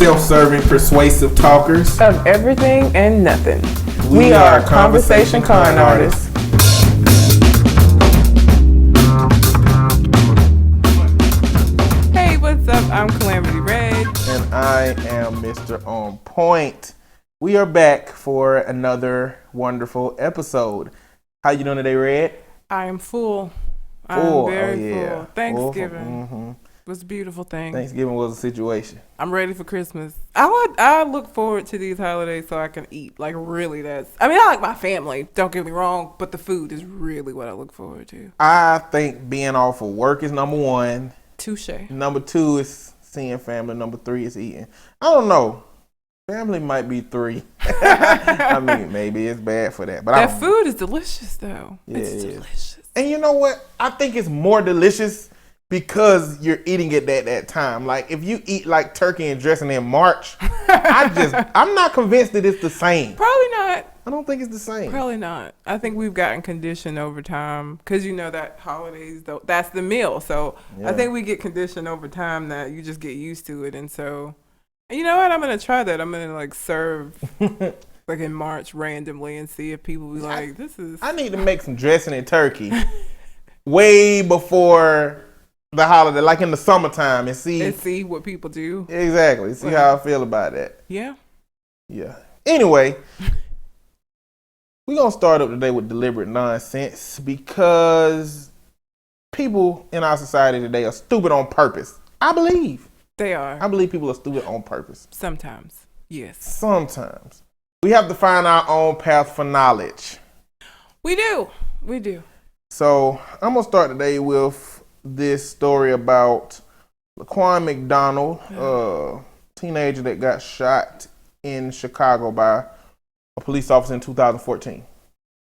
self-serving, persuasive talkers of everything and nothing. We are Conversation Con Artists. Hey, what's up? I'm Calamity Red. And I am Mr. On Point. We are back for another wonderful episode. How you doing today, Red? I am full. Full. I'm very yeah. full. Thanksgiving was a beautiful thing. Thanksgiving was a situation. I'm ready for Christmas. I look forward to these holidays so I can eat. Like, really, I like my family, don't get me wrong, but the food is really what I look forward to. I think being off of work is number one. Touche. Number two is seeing family. Number three is eating. I don't know. Family might be three. I mean, maybe it's bad for that. But that food is delicious, though. Yeah, it's delicious. And you know what? I think it's more delicious because you're eating it at that time. Like, if you eat like turkey and dressing in March, I'm not convinced that it's the same. Probably not. I don't think it's the same. Probably not. I think we've gotten conditioned over time because you know that holidays, though, that's the meal. So yeah. I think we get conditioned over time that you just get used to it. And so, and you know what? I'm going to try that. I'm going to like serve like in March randomly and see if people be like, this is. I need to make some dressing and turkey way before the holiday, like in the summertime, and see what people do. Exactly. See how I feel about that. Yeah. Yeah. Anyway, we're going to start up today with deliberate nonsense because people in our society today are stupid on purpose. I believe. They are. I believe people are stupid on purpose. Sometimes. Yes. Sometimes. We have to find our own path for knowledge. We do. We do. So I'm going to start today with this story about Laquan McDonald, a teenager that got shot in Chicago by a police officer in 2014.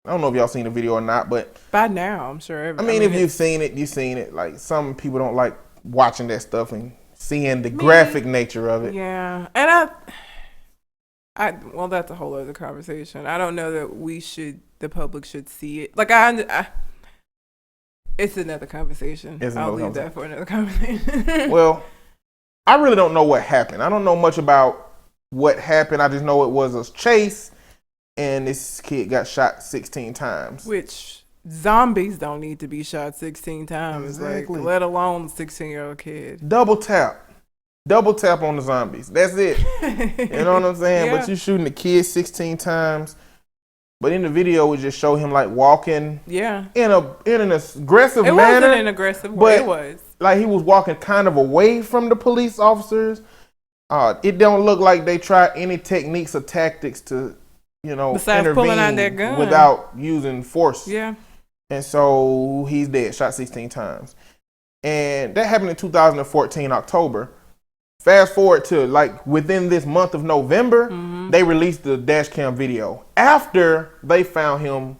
I don't know if y'all seen the video or not, but by now, I'm sure. If you've seen it, you've seen it. Like, some people don't like watching that stuff and seeing the graphic nature of it. Yeah, and well, that's a whole other conversation. I don't know that the public should see it. Like, it's another conversation. I'll leave that for another conversation. Well, I really don't know what happened. I don't know much about what happened. I just know it was a chase, and this kid got shot 16 times. Which zombies don't need to be shot 16 times, exactly. Like, let alone a 16-year-old kid. Double tap on the zombies. That's it. You know what I'm saying? Yeah. But you shooting the kid 16 times. But in the video, we just show him like walking, in an aggressive manner. It wasn't an aggressive way. It was like he was walking kind of away from the police officers. It don't look like they tried any techniques or tactics to, besides intervene pulling out their gun without using force. Yeah. And so he's dead, shot 16 times, and that happened in 2014 October. Fast forward to like within this month of November, they released the dash cam video after they found him,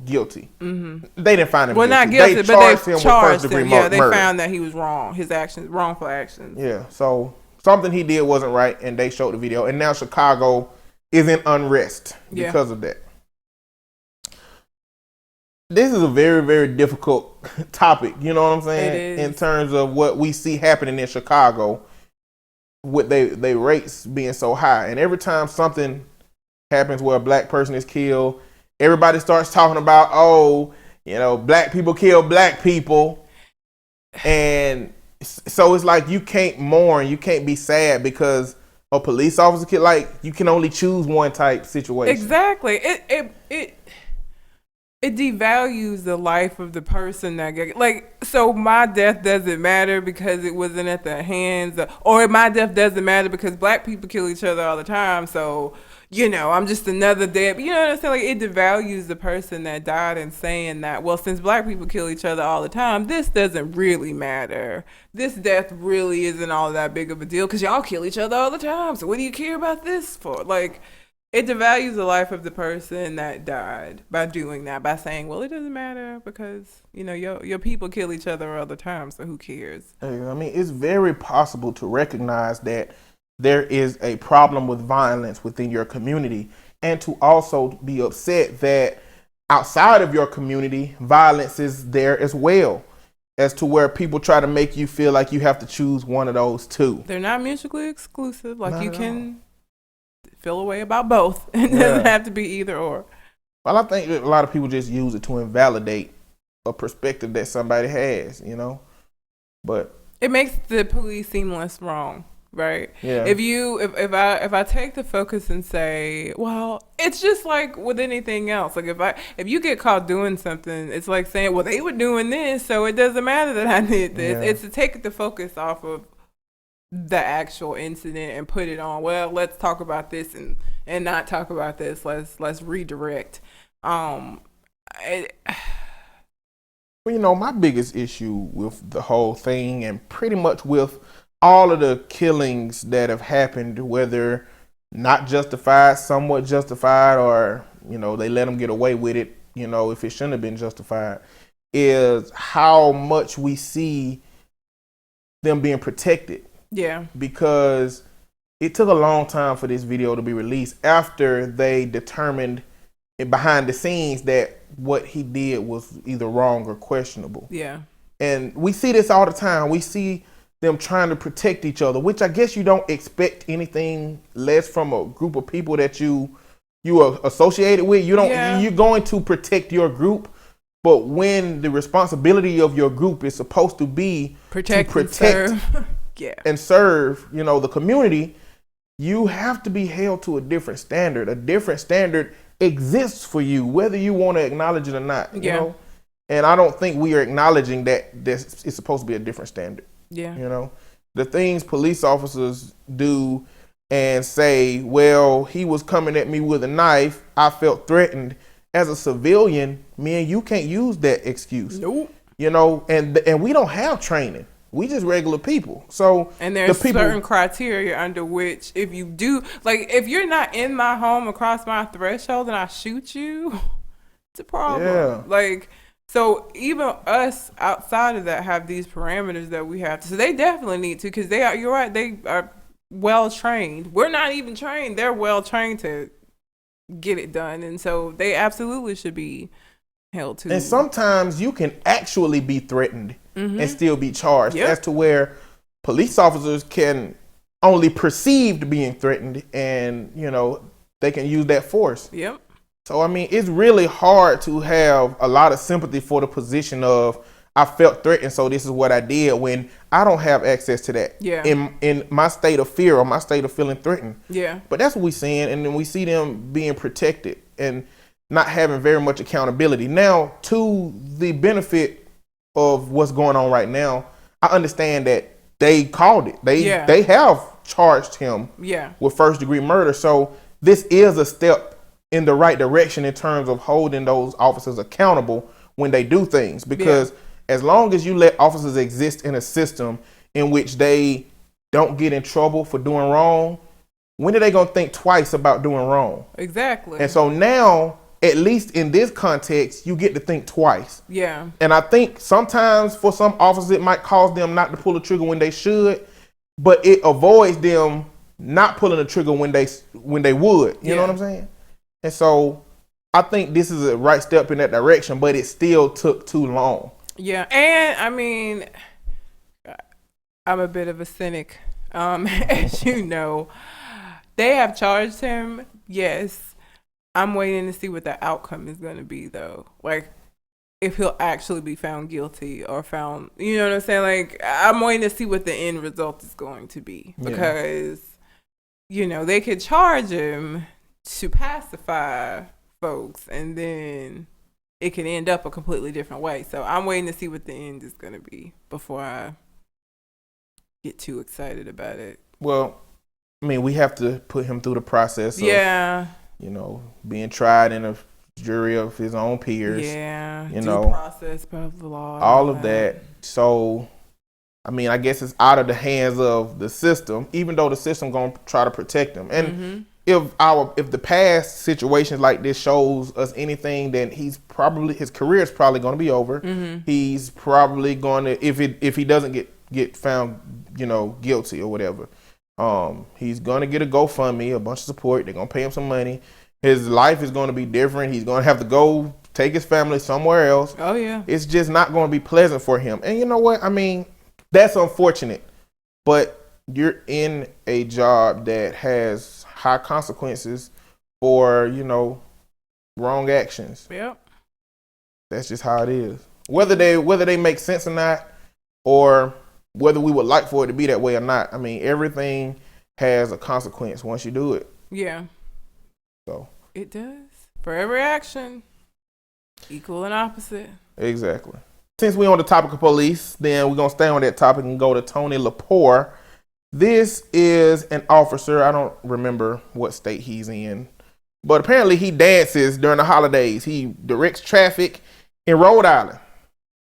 guilty. They didn't find him guilty. Well, not guilty, but they charged him with first-degree murder. Yeah, they found that he was wrong. His actions, wrongful actions. Yeah, so something he did wasn't right, and they showed the video. And now Chicago is in unrest because of that. This is a very, very difficult topic, you know what I'm saying? It is. In terms of what we see happening in Chicago with they rates being so high. And every time something happens where a black person is killed, everybody starts talking about, black people kill black people. And so it's like you can't mourn, you can't be sad because a police officer killed. Like, you can only choose one type situation. Exactly. It devalues the life of the person that so my death doesn't matter because it wasn't at the hands or my death doesn't matter because black people kill each other all the time. So, I'm just another dead. You know what I'm saying? Like, it devalues the person that died and saying that, well, since black people kill each other all the time, this doesn't really matter. This death really isn't all that big of a deal because y'all kill each other all the time. So what do you care about this for? Like, it devalues the life of the person that died by doing that, by saying, well, it doesn't matter because, your people kill each other all the time, so who cares? I mean, it's very possible to recognize that there is a problem with violence within your community and to also be upset that outside of your community, violence is there as well. as to where people try to make you feel like you have to choose one of those two. They're not mutually exclusive. Like, Not you at can feel a way about both. It doesn't have to be either or. Well, I think that a lot of people just use it to invalidate a perspective that somebody has, you know. But it makes the police seem less wrong, right? Yeah. If I take the focus and say, well, it's just like with anything else. Like if you get caught doing something, it's like saying, well, they were doing this, so it doesn't matter that I did this. Yeah. It's to take the focus off of the actual incident and put it on, well, let's talk about this and not talk about this. Let's redirect. Well, you know, my biggest issue with the whole thing, and pretty much with all of the killings that have happened, whether not justified, somewhat justified, or, you know, they let them get away with it, you know, if it shouldn't have been justified, is how much we see them being protected. Yeah. Because it took a long time for this video to be released after they determined behind the scenes that what he did was either wrong or questionable. Yeah. And we see this all the time. We see them trying to protect each other, which I guess you don't expect anything less from a group of people that you are associated with. You don't. Yeah. You're going to protect your group, but when the responsibility of your group is supposed to be protect and serve. Yeah. And serve, you know, the community, you have to be held to a different standard. A different standard exists for you, whether you want to acknowledge it or not. You know? And I don't think we are acknowledging that this is supposed to be a different standard. Yeah. You know, the things police officers do and say, well, he was coming at me with a knife, I felt threatened. As a civilian, man, you can't use that excuse. Nope. You know, and we don't have training. We just regular people. So and there's certain criteria under which if you do, like if you're not in my home across my threshold and I shoot you, it's a problem. Yeah. Like, so even us outside of that have these parameters that we have to. So they definitely need to, because they are, you're right, they are well trained. We're not even trained. They're well trained to get it done. And so they absolutely should be held to. And sometimes you can actually be threatened and still be charged, as to where police officers can only perceive being threatened, and, you know, they can use that force. Yep. So, I mean, it's really hard to have a lot of sympathy for the position of, I felt threatened, so this is what I did, when I don't have access to that. Yeah. In my state of fear or my state of feeling threatened. Yeah. But that's what we're seeing, and then we see them being protected and not having very much accountability. Now, to the benefit of what's going on right now, I understand that they called it. They have charged him with first-degree murder. So this is a step in the right direction in terms of holding those officers accountable when they do things. Because as long as you let officers exist in a system in which they don't get in trouble for doing wrong, when are they going to think twice about doing wrong? Exactly. And so now, at least in this context, you get to think twice. Yeah. And I think sometimes for some officers, it might cause them not to pull the trigger when they should, but it avoids them not pulling the trigger when they would. You know what I'm saying? And so I think this is a right step in that direction, but it still took too long. Yeah. And I mean, I'm a bit of a cynic, as you know. They have charged him, yes. I'm waiting to see what the outcome is going to be, though. Like, if he'll actually be found guilty or found, you know what I'm saying? Like, I'm waiting to see what the end result is going to be. Because, you know, they could charge him to pacify folks, and then it could end up a completely different way. So I'm waiting to see what the end is going to be before I get too excited about it. Well, I mean, we have to put him through the process of, you know, being tried in a jury of his own peers. Yeah. You know, process of the law. All of that. So, I mean, I guess it's out of the hands of the system, even though the system going to try to protect him. And if the past situations like this shows us anything, then his career is probably going to be over. He's probably going to, if he doesn't get found, you know, guilty or whatever, he's going to get a GoFundMe, a bunch of support. They're going to pay him some money. His life is going to be different. He's going to have to go take his family somewhere else. Oh yeah. It's just not going to be pleasant for him. And you know what? I mean, that's unfortunate. But you're in a job that has high consequences for, wrong actions. Yep. That's just how it is. Whether they make sense or not, or whether we would like for it to be that way or not. I mean, everything has a consequence once you do it. Yeah. So it does. For every action, equal and opposite. Exactly. Since we're on the topic of police, then we're going to stay on that topic and go to Tony Lepore. This is an officer. I don't remember what state he's in, but apparently he dances during the holidays. He directs traffic in Rhode Island.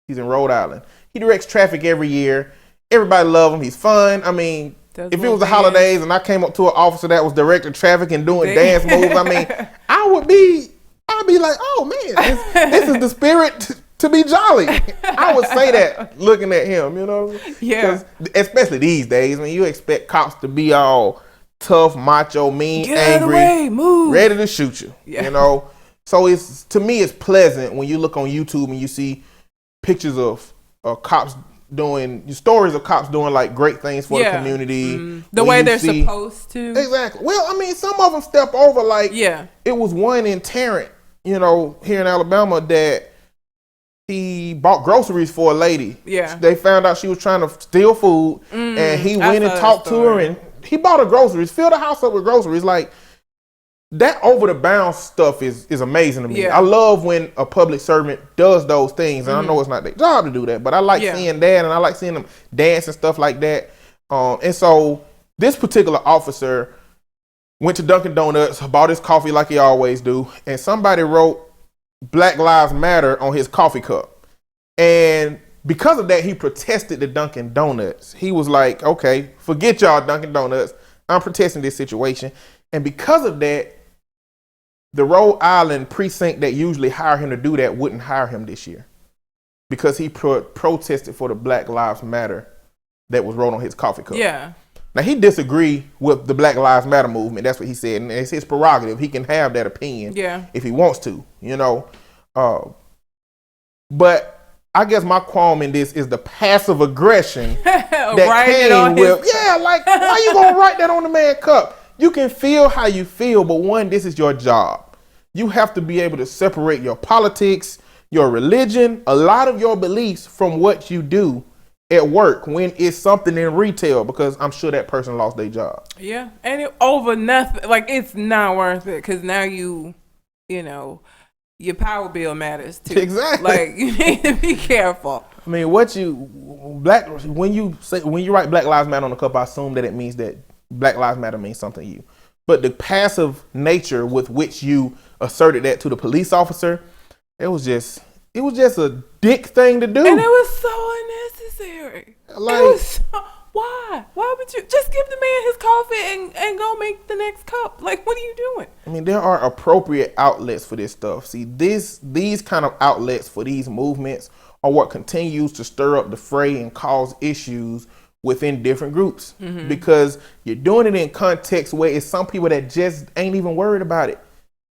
He's in Rhode Island. He directs traffic every year. Everybody loves him. He's fun. I mean, if it was the holidays and I came up to an officer that was directing traffic and doing dance moves, I mean, I'd be like, oh man, this is the spirit to be jolly. I would say that looking at him, Yeah. Especially these days, when you expect cops to be all tough, macho, mean, Get out of the angry, way, move. ready to shoot you. Yeah. So to me, it's pleasant when you look on YouTube and you see pictures of cops doing stories of cops doing like great things for the community. The way they're supposed to. Exactly. Well, I mean, some of them step over. Like, it was one in Tarrant, here in Alabama that he bought groceries for a lady. Yeah. They found out she was trying to steal food, and he went and talked to her, and he bought her groceries, filled the house up with groceries. Like, that over the bounds stuff is amazing to me. Yeah. I love when a public servant does those things, and I know it's not their job to do that, but I like seeing that, and I like seeing them dance and stuff like that. And so this particular officer went to Dunkin' Donuts, bought his coffee like he always do, and somebody wrote Black Lives Matter on his coffee cup. And because of that, he protested the Dunkin' Donuts. He was like, okay, forget y'all Dunkin' Donuts. I'm protesting this situation. And because of that, the Rhode Island precinct that usually hire him to do that wouldn't hire him this year because he protested for the Black Lives Matter that was wrote on his coffee cup. Yeah. Now, he disagreed with the Black Lives Matter movement. That's what he said. And it's his prerogative. He can have that opinion if he wants to, But I guess my qualm in this is the passive aggression that came with, like, why you going to write that on the man's cup? You can feel how you feel, but one, this is your job. You have to be able to separate your politics, your religion, a lot of your beliefs from what you do at work when it's something in retail, because I'm sure that person lost their job. Yeah, and over nothing. Like, it's not worth it because now your power bill matters too. Exactly. Like, you need to be careful. I mean, when you write Black Lives Matter on the cup, I assume that it means that Black Lives Matter means something to you. But the passive nature with which you asserted that to the police officer, it was just a dick thing to do. And it was so unnecessary. Why? Why would you just give the man his coffee and go make the next cup? Like, what are you doing? I mean, there are appropriate outlets for this stuff. See, these kind of outlets for these movements are what continues to stir up the fray and cause issues within different groups, because you're doing it in context where it's some people that just ain't even worried about it.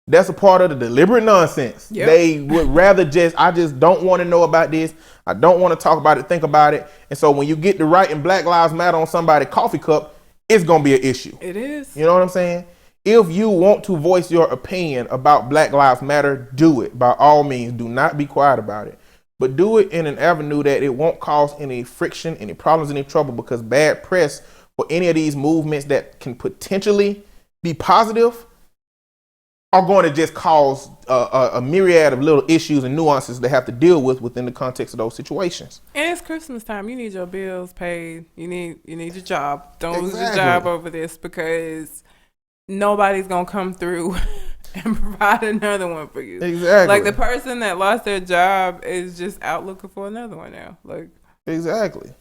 That's a part of the deliberate nonsense. Yep. They would rather I just don't want to know about this. I don't want to talk about it, think about it. And so when you get to writing Black Lives Matter on somebody's coffee cup, it's going to be an issue. It is. You know what I'm saying? If you want to voice your opinion about Black Lives Matter, do it. By all means, do not be quiet about it. But do it in an avenue that it won't cause any friction, any problems, any trouble, because bad press for any of these movements that can potentially be positive are going to just cause a myriad of little issues and nuances they have to deal with within the context of those situations. And it's Christmas time. You need your bills paid. You need your job. Don't lose your job over this, because nobody's going to come through and provide another one for you. Exactly. Like, the person that lost their job is just out looking for another one now. Like, exactly.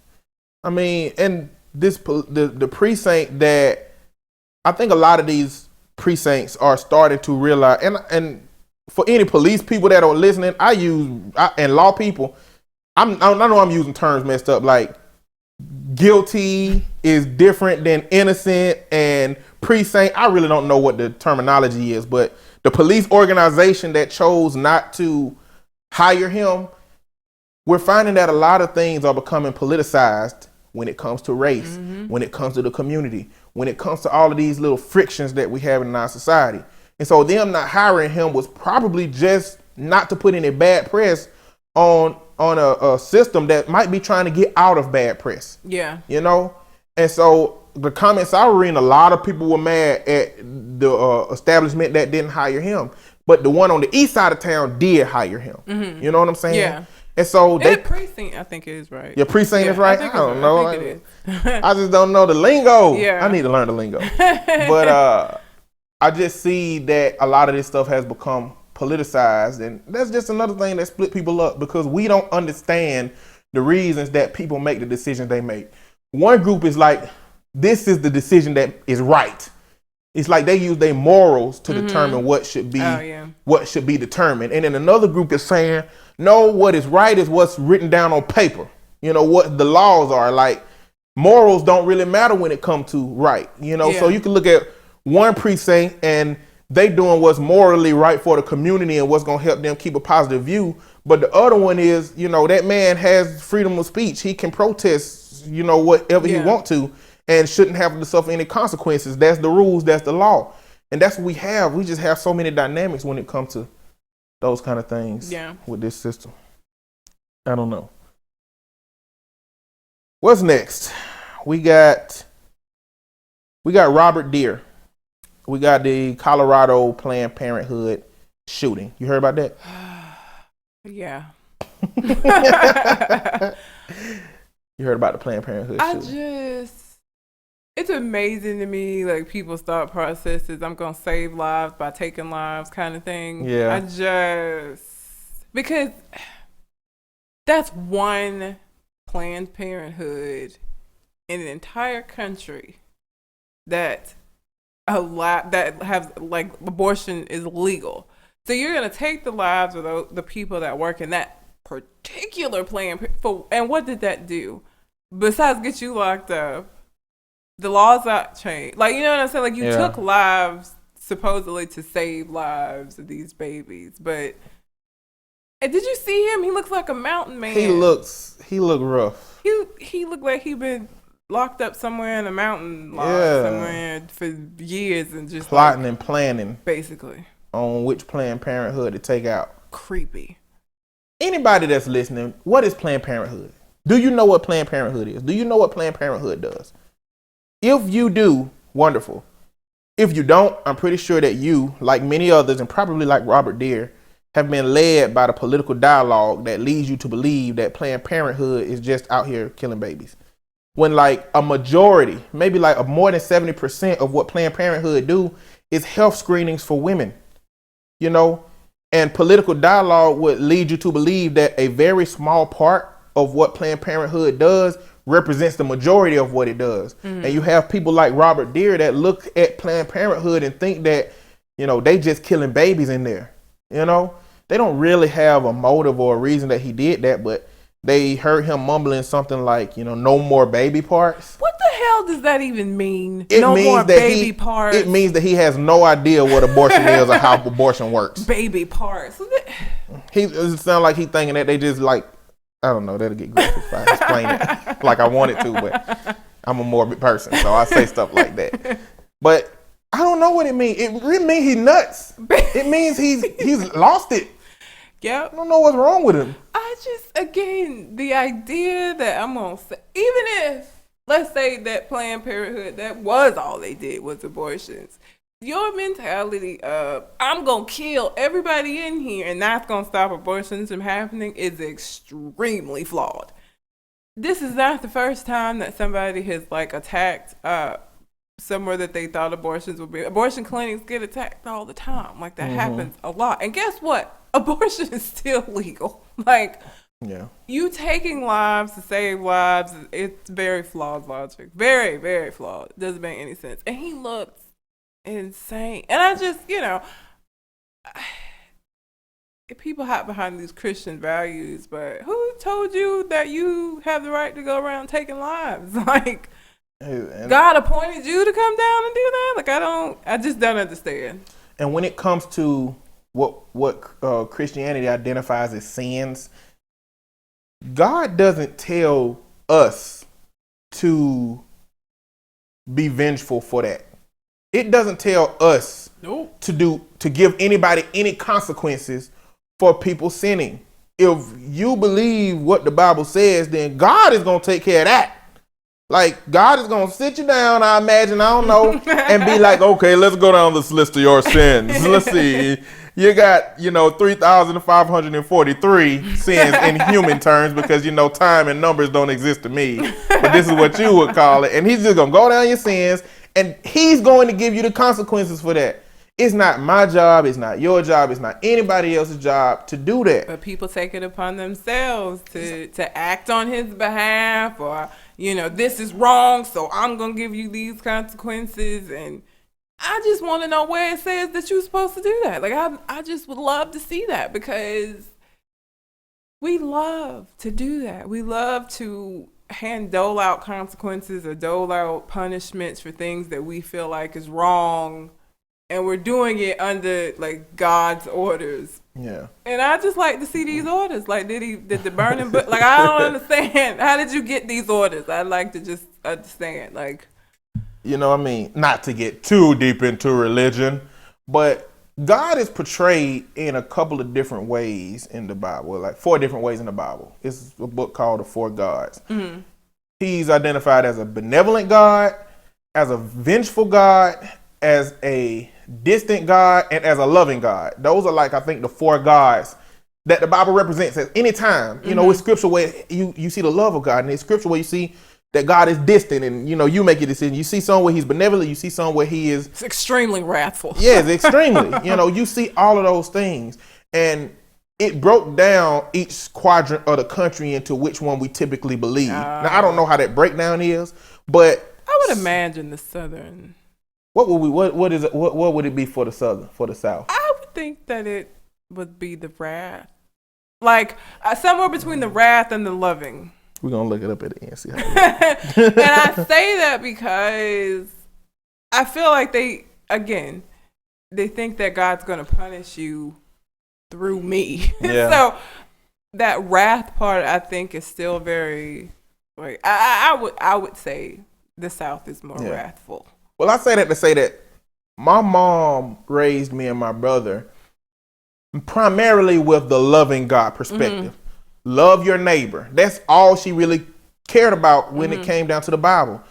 I mean, and the precinct that I think a lot of these precincts are starting to realize, and for any police people that are listening, and law people, I know I'm using terms messed up, like guilty is different than innocent, and precinct, I really don't know what the terminology is, but the police organization that chose not to hire him, we're finding that a lot of things are becoming politicized when it comes to race, when it comes to the community, when it comes to all of these little frictions that we have in our society. And so them not hiring him was probably just not to put any bad press on a system that might be trying to get out of bad press. Yeah. You know? And so the comments I was reading, a lot of people were mad at the establishment that didn't hire him. But the one on the east side of town did hire him. You know what I'm saying? Yeah. And so they precinct, I think is right. Your precinct is right. I don't know. I think it is. I just don't know the lingo. Yeah. I need to learn the lingo. But I just see that a lot of this stuff has become politicized, and that's just another thing that split people up because we don't understand the reasons that people make the decisions they make. One group is like, this is the decision that is right. It's like they use their morals to determine what should be determined. And then another group is saying, no, what is right is what's written down on paper. You know, what the laws are. Like, morals don't really matter when it comes to right. You know, so you can look at one precinct and they doing what's morally right for the community and what's going to help them keep a positive view. But the other one is, you know, that man has freedom of speech. He can protest, you know, whatever he want to, and shouldn't have to suffer any consequences. That's the rules. That's the law. And that's what we have. We just have so many dynamics when it comes to those kind of things with this system. I don't know. What's next? We got Robert Deere. We got the Colorado Planned Parenthood shooting. You heard about that? Yeah. You heard about the Planned Parenthood shooting? It's amazing to me, like, people's thought processes. I'm going to save lives by taking lives kind of thing. Yeah. Because that's one Planned Parenthood in an entire country that have, like, abortion is legal. So you're going to take the lives of the people that work in that particular plan and what did that do? Besides get you locked up, the laws not changed. Like, you know what I'm saying? Like, you took lives supposedly to save lives of these babies, but and did you see him? He looks like a mountain man. He looked rough. He looked like he been locked up somewhere in a mountain somewhere for years and just plotting and planning basically on which Planned Parenthood to take out. Creepy. Anybody that's listening, what is Planned Parenthood? Do you know what Planned Parenthood is? Do you know what Planned Parenthood does? If you do, wonderful. If you don't, I'm pretty sure that you, like many others, and probably like Robert Deere, have been led by the political dialogue that leads you to believe that Planned Parenthood is just out here killing babies. When like a majority, maybe like more than 70% of what Planned Parenthood do is health screenings for women, you know? And political dialogue would lead you to believe that a very small part of what Planned Parenthood does represents the majority of what it does. And you have people like Robert Deere that look at Planned Parenthood and think that, you know, they just killing babies in there. You know, they don't really have a motive or a reason that he did that, but they heard him mumbling something like, you know, no more baby parts. What the hell does that even mean? No more baby parts. It means that he has no idea what abortion is or how abortion works. Baby parts. It sounds like he's thinking that they just like, I don't know, that'll get graphic if I explain it like I wanted to, but I'm a morbid person, so I say stuff like that. But I don't know what it means. It really means he's nuts. It means he's lost it. Yep. I don't know what's wrong with him. Again, the idea that I'm going to say, even if, let's say that Planned Parenthood, that was all they did was abortions. Your mentality of, I'm going to kill everybody in here and that's going to stop abortions from happening is extremely flawed. This is not the first time that somebody has like attacked somewhere that they thought abortions would be. Abortion clinics get attacked all the time. Like that happens a lot. And guess what? Abortion is still legal. Like, you taking lives to save lives, it's very flawed logic. Very, very flawed. It doesn't make any sense. And he looks insane. And I just, you know, people hide behind these Christian values, but who told you that you have the right to go around taking lives? Like, God appointed you to come down and do that? Like, I just don't understand. And when it comes to what Christianity identifies as sins, God doesn't tell us to be vengeful for that. It doesn't tell us to give anybody any consequences for people sinning. If you believe what the Bible says, then God is going to take care of that. Like, God is going to sit you down, I imagine, I don't know, and be like, okay, let's go down this list of your sins. Let's see. You got, 3,543 sins in human terms because, time and numbers don't exist to me. But this is what you would call it. And he's just going to go down your sins, and he's going to give you the consequences for that. It's not my job. It's not your job. It's not anybody else's job to do that. But people take it upon themselves to act on his behalf, or, this is wrong, so I'm going to give you these consequences. And I just want to know where it says that you're supposed to do that. Like, I just would love to see that, because we love to do that. We love to dole out consequences or dole out punishments for things that we feel like is wrong. And we're doing it under, like, God's orders. Yeah. And I just like to see these orders. Like, did the burning book? Like, I don't understand. How did you get these orders? I'd like to just understand. Like, not to get too deep into religion, but God is portrayed in a couple of different ways in the Bible, like 4 different ways in the Bible. It's a book called The 4 Gods. Mm-hmm. He's identified as a benevolent God, as a vengeful God, as a distant God, and as a loving God. Those are, like, I think, the 4 gods that the Bible represents at any time. It's scripture where you see the love of God, and it's scripture where you see that God is distant, and you make a decision. You see some where he's benevolent, you see some where he is extremely wrathful. Yes, extremely. You see all of those things, and it broke down each quadrant of the country into which one we typically believe. Now, I don't know how that breakdown is, but I would imagine the southern. What would it be for the South? I would think that it would be the wrath, like somewhere between the wrath and the loving. We're gonna look it up at the end and see how. And I say that because I feel like they think that God's gonna punish you through me. Yeah. So that wrath part, I think, is still very. Like, I would say the South is more wrathful. Well, I say that to say that my mom raised me and my brother primarily with the loving God perspective. Mm-hmm. Love your neighbor. That's all she really cared about when it came down to the Bible.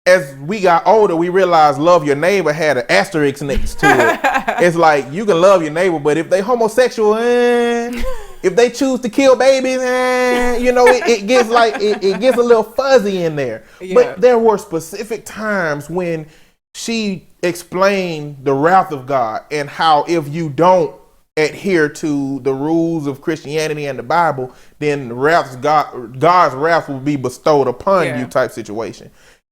As we got older, we realized love your neighbor had an asterisk next to it. It's like, you can love your neighbor, but if they homosexual, if they choose to kill babies, it gets like it gets a little fuzzy in there. Yeah. But there were specific times when she explained the wrath of God and how if you don't adhere to the rules of Christianity and the Bible, then God's wrath will be bestowed upon you type situation.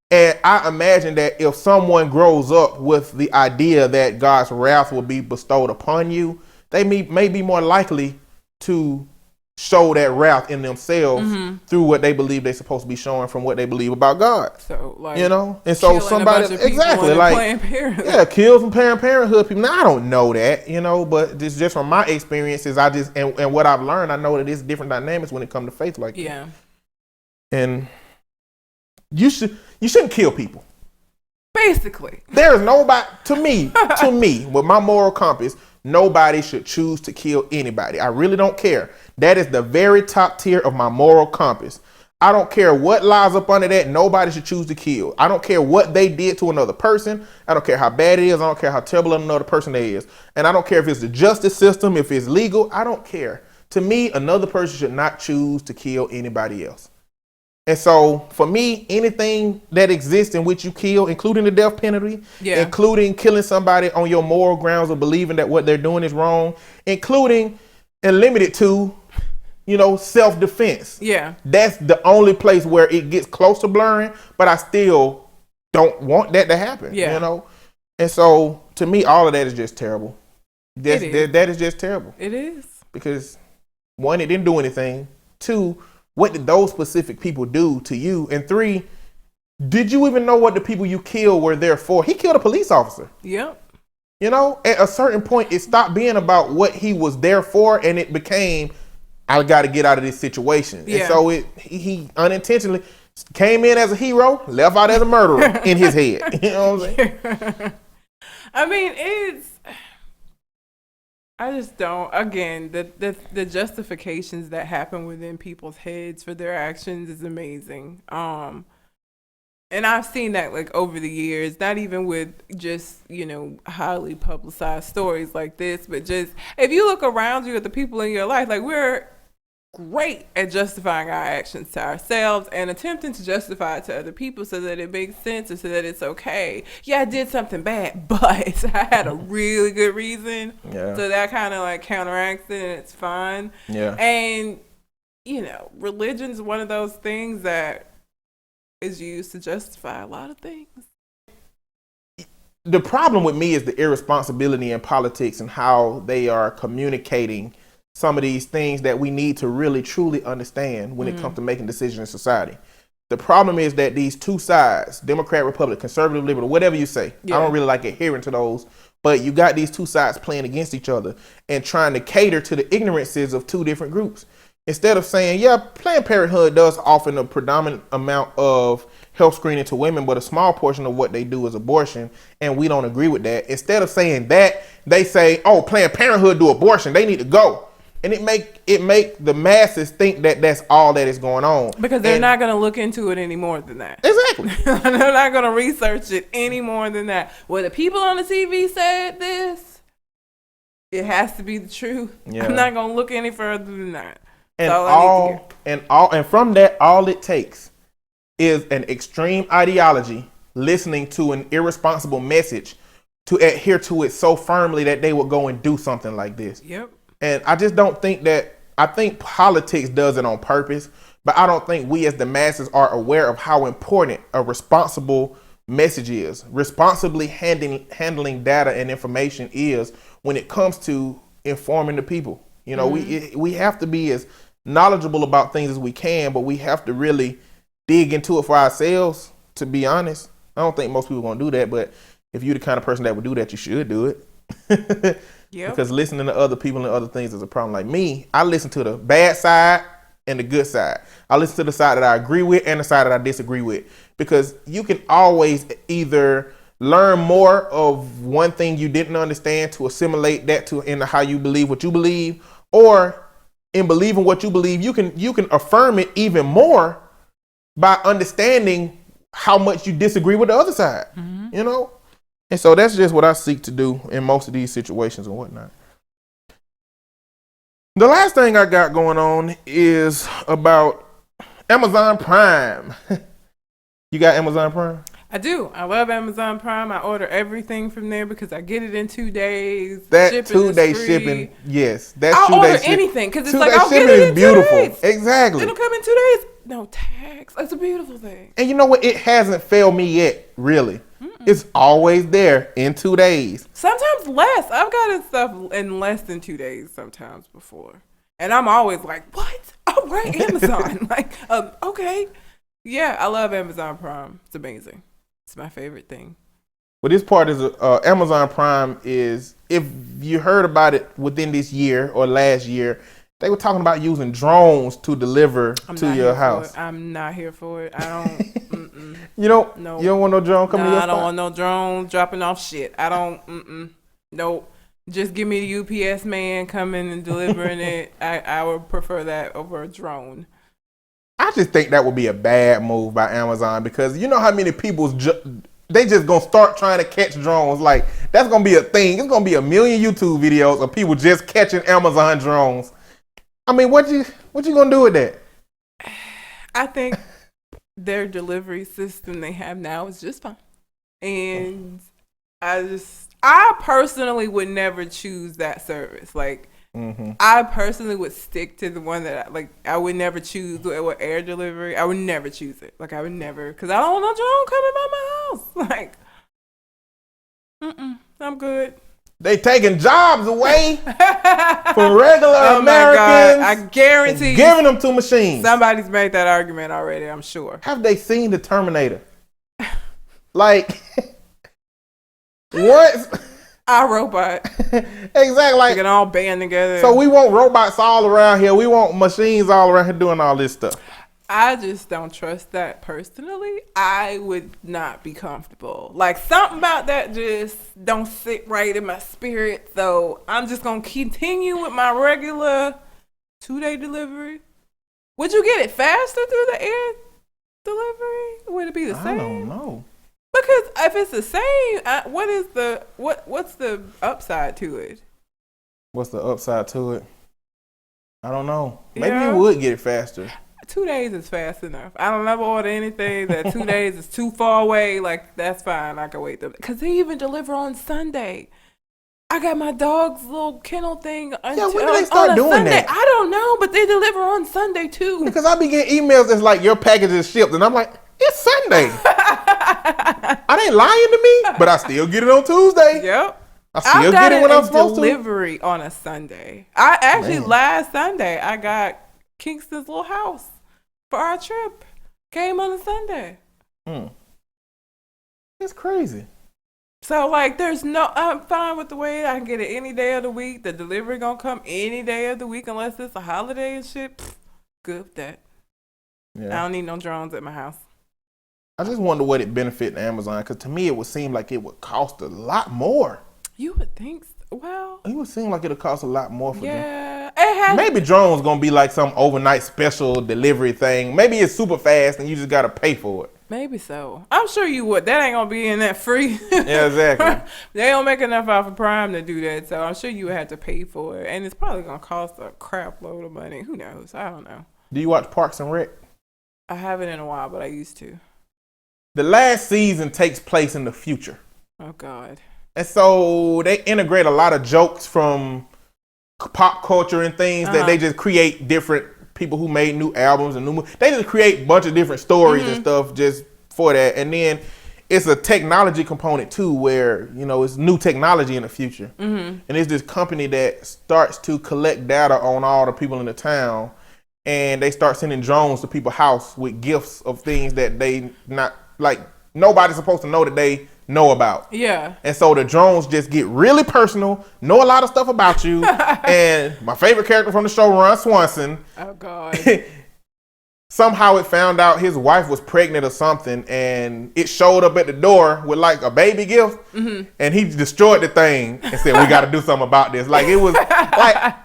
And I imagine that if someone grows up with the idea that God's wrath will be bestowed upon you, they may be more likely to show that wrath in themselves through what they believe they're supposed to be showing from what they believe about God. So, like, and so somebody exactly like kill some Parenthood people. Now, I don't know that, but this just from my experiences, and what I've learned, I know that it's different dynamics when it comes to faith like that. Yeah. And you shouldn't kill people. Basically. There is nobody, to me, with my moral compass, nobody should choose to kill anybody. I really don't care. That is the very top tier of my moral compass. I don't care what lies up under that. Nobody should choose to kill. I don't care what they did to another person. I don't care how bad it is. I don't care how terrible another person is. And I don't care if it's the justice system, if it's legal. I don't care. To me, another person should not choose to kill anybody else. And so, for me, anything that exists in which you kill, including the death penalty, including killing somebody on your moral grounds of believing that what they're doing is wrong, including and limited to, self-defense. Yeah. That's the only place where it gets close to blurring, but I still don't want that to happen, And so, to me, all of that is just terrible. That is just terrible. It is. Because, 1, it didn't do anything. 2, what did those specific people do to you? And 3, did you even know what the people you killed were there for? He killed a police officer. Yep. You know, at a certain point, it stopped being about what he was there for, and it became, I got to get out of this situation. Yeah. And so he unintentionally came in as a hero, left out as a murderer in his head. You know what I'm saying? I mean, I just don't. Again, the justifications that happen within people's heads for their actions is amazing. And I've seen that like over the years, not even with just, highly publicized stories like this, but just if you look around you at the people in your life, like we're great at justifying our actions to ourselves and attempting to justify it to other people so that it makes sense and so that it's okay. Yeah, I did something bad, but I had a really good reason. Yeah. So that kind of like counteracts it and it's fine. Yeah. And, religion's one of those things that is used to justify a lot of things. The problem with me is the irresponsibility in politics and how they are communicating some of these things that we need to really truly understand when it comes to making decisions in society. The problem is that these two sides, Democrat, Republican, conservative, liberal, whatever you say, I don't really like adhering to those, but you got these two sides playing against each other and trying to cater to the ignorances of two different groups. Instead of saying, yeah, Planned Parenthood does offer a predominant amount of health screening to women, but a small portion of what they do is abortion, and we don't agree with that. Instead of saying that, they say, oh, Planned Parenthood do abortion, they need to go. And it make the masses think that that's all that is going on. Because they're not going to look into it any more than that. Exactly. They're not going to research it any more than that. Well, the people on the TV said this, it has to be the truth. Yeah. I'm not going to look any further than that. And from that, all it takes is an extreme ideology, listening to an irresponsible message to adhere to it so firmly that they would go and do something like this. Yep. And I just don't think that, I think politics does it on purpose, but I don't think we as the masses are aware of how important a responsible message is. Responsibly handling data and information is when it comes to informing the people. We have to be as knowledgeable about things as we can, but we have to really dig into it for ourselves, to be honest. I don't think most people are going to do that, but if you're the kind of person that would do that, you should do it. Yep. Because listening to other people and other things is a problem. Like me, I listen to the bad side and the good side. I listen to the side that I agree with and the side that I disagree with. Because you can always either learn more of one thing you didn't understand to assimilate that into how you believe what you believe, or in believing what you believe, you can affirm it even more by understanding how much you disagree with the other side. And so that's just what I seek to do in most of these situations and whatnot. The last thing I got going on is about Amazon Prime. You got Amazon Prime? I do. I love Amazon Prime. I order everything from there because I get it in 2 days. That 2-day shipping, yes. That's I'll 2 days. Order anything because it's 2-day like I'll get shipping it is in beautiful. 2 days. Exactly. It'll come in 2 days. No tax. That's a beautiful thing. And you know what? It hasn't failed me yet, really. It's always there in 2 days. Sometimes less. I've gotten stuff in less than 2 days sometimes before. And I'm always like, what? Oh, right, Amazon. Okay. Yeah, I love Amazon Prime. It's amazing. It's my favorite thing. Well, this part is Amazon Prime is, if you heard about it within this year or last year, they were talking about using drones to deliver to your house. I'm not here for it. I don't. You don't want no drone coming to your spot? I don't want no drone dropping off shit. I don't. Nope. Just give me the UPS man coming and delivering it. I would prefer that over a drone. I just think that would be a bad move by Amazon, because you know how many people they just gonna start trying to catch drones. Like, that's gonna be a thing. It's gonna be a million YouTube videos of people just catching Amazon drones. I mean, what you gonna do with that? I think their delivery system they have now is just fine, and I personally would never choose that service. Like, I personally would stick to the one that I would never choose with air delivery. I would never choose it. Like, I would never, because I don't want no drone coming by my house. Like, I'm good. They taking jobs away from regular Americans. My God. I guarantee giving them to machines. Somebody's made that argument already, I'm sure. Have they seen the Terminator? Like, what? Our robot. Exactly. Like, We can all band together. so we want robots all around here. We want machines all around here doing all this stuff. I just don't trust that personally. I would not be comfortable. Like, something about that just don't sit right in my spirit. So I'm just going to continue with my regular 2-day delivery. Would you get it faster through the air delivery? Would it be the same? I don't know. Because if it's the same, what's the upside to it? What's the upside to it? I don't know. Maybe Yeah. you would get it faster. 2 days is fast enough. I don't ever order anything that 2 days is too far away. Like, that's fine. I can wait. Because they even deliver on Sunday. I got my dog's little kennel thing When do they start doing Sunday. that? I don't know, but they deliver on Sunday too. Because I be getting emails that's like, your package is shipped. And I'm like, it's Sunday. I ain't lying to me, but I still get it on Tuesday. Yep. I still get it when I'm supposed to. Delivery on a Sunday. I actually, Man. last Sunday, I got Kingston's little house for our trip. Came on a Sunday. It's crazy. So, like, I'm fine with the way I can get it any day of the week. The delivery gonna come any day of the week unless it's a holiday and shit. Pfft, good with that. Yeah. I don't need no drones at my house. I just wonder what it benefit Amazon, because to me it would seem like it would cost a lot more. You would think, well, It would seem like it would cost a lot more for them. yeah. It has, Maybe drones gonna be like some overnight special delivery thing. Maybe it's super fast and you just gotta pay for it. maybe so. I'm sure you would. That ain't gonna be in that free. Yeah, exactly. They don't make enough off of Prime to do that, so I'm sure you would have to pay for it. And it's probably gonna cost a crap load of money. Who knows? I don't know. Do you watch Parks and Rec? I haven't in a while, but I used to. The last season takes place in the future. Oh, God. And so they integrate a lot of jokes from pop culture and things that they just create different people who made new albums and new movies. They just create a bunch of different stories and stuff just for that. And then it's a technology component too, where, you know, it's new technology in the future. And it's this company that starts to collect data on all the people in the town. And they start sending drones to people's house with gifts of things that they not, like, nobody's supposed to know that they know about. Yeah. And so the drones just get really personal, know a lot of stuff about you. And my favorite character from the show, Ron Swanson, Oh, God. somehow it found out his wife was pregnant or something, and it showed up at the door with like a baby gift, and he destroyed the thing and said, we got to do something about this. Like, it was like,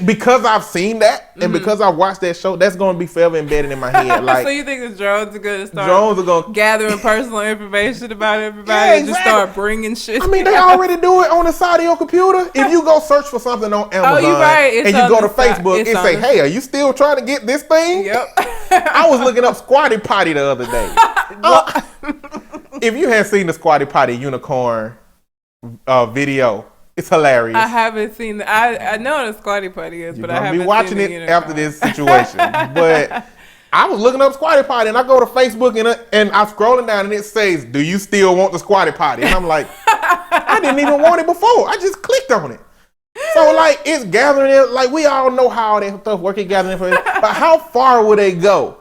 because I've seen that and because I've watched that show, that's going to be forever embedded in my head. Like, So you think the drones are going to start drones are going to, gathering personal information about everybody Yeah, and just exactly. start bringing shit? I mean, they already do it on the side of your computer. If you go search for something on Amazon you're right. It's and you on go to the side. Facebook It's and on say, the- hey, are you still trying to get this thing? Yep. I was looking up Squatty Potty the other day. If you hadn't seen the Squatty Potty unicorn video, it's hilarious. I haven't seen the, I know what a Squatty Potty is, You're but I gonna haven't be watching seen it the after unicorn. this situation. But I was looking up Squatty Potty, and I go to Facebook and I'm scrolling down, and it says, "Do you still want the Squatty Potty?" And I'm like, I didn't even want it before. I just clicked on it. So like, it's gathering it. Like, we all know how that stuff works. It gathering information. But how far would they go?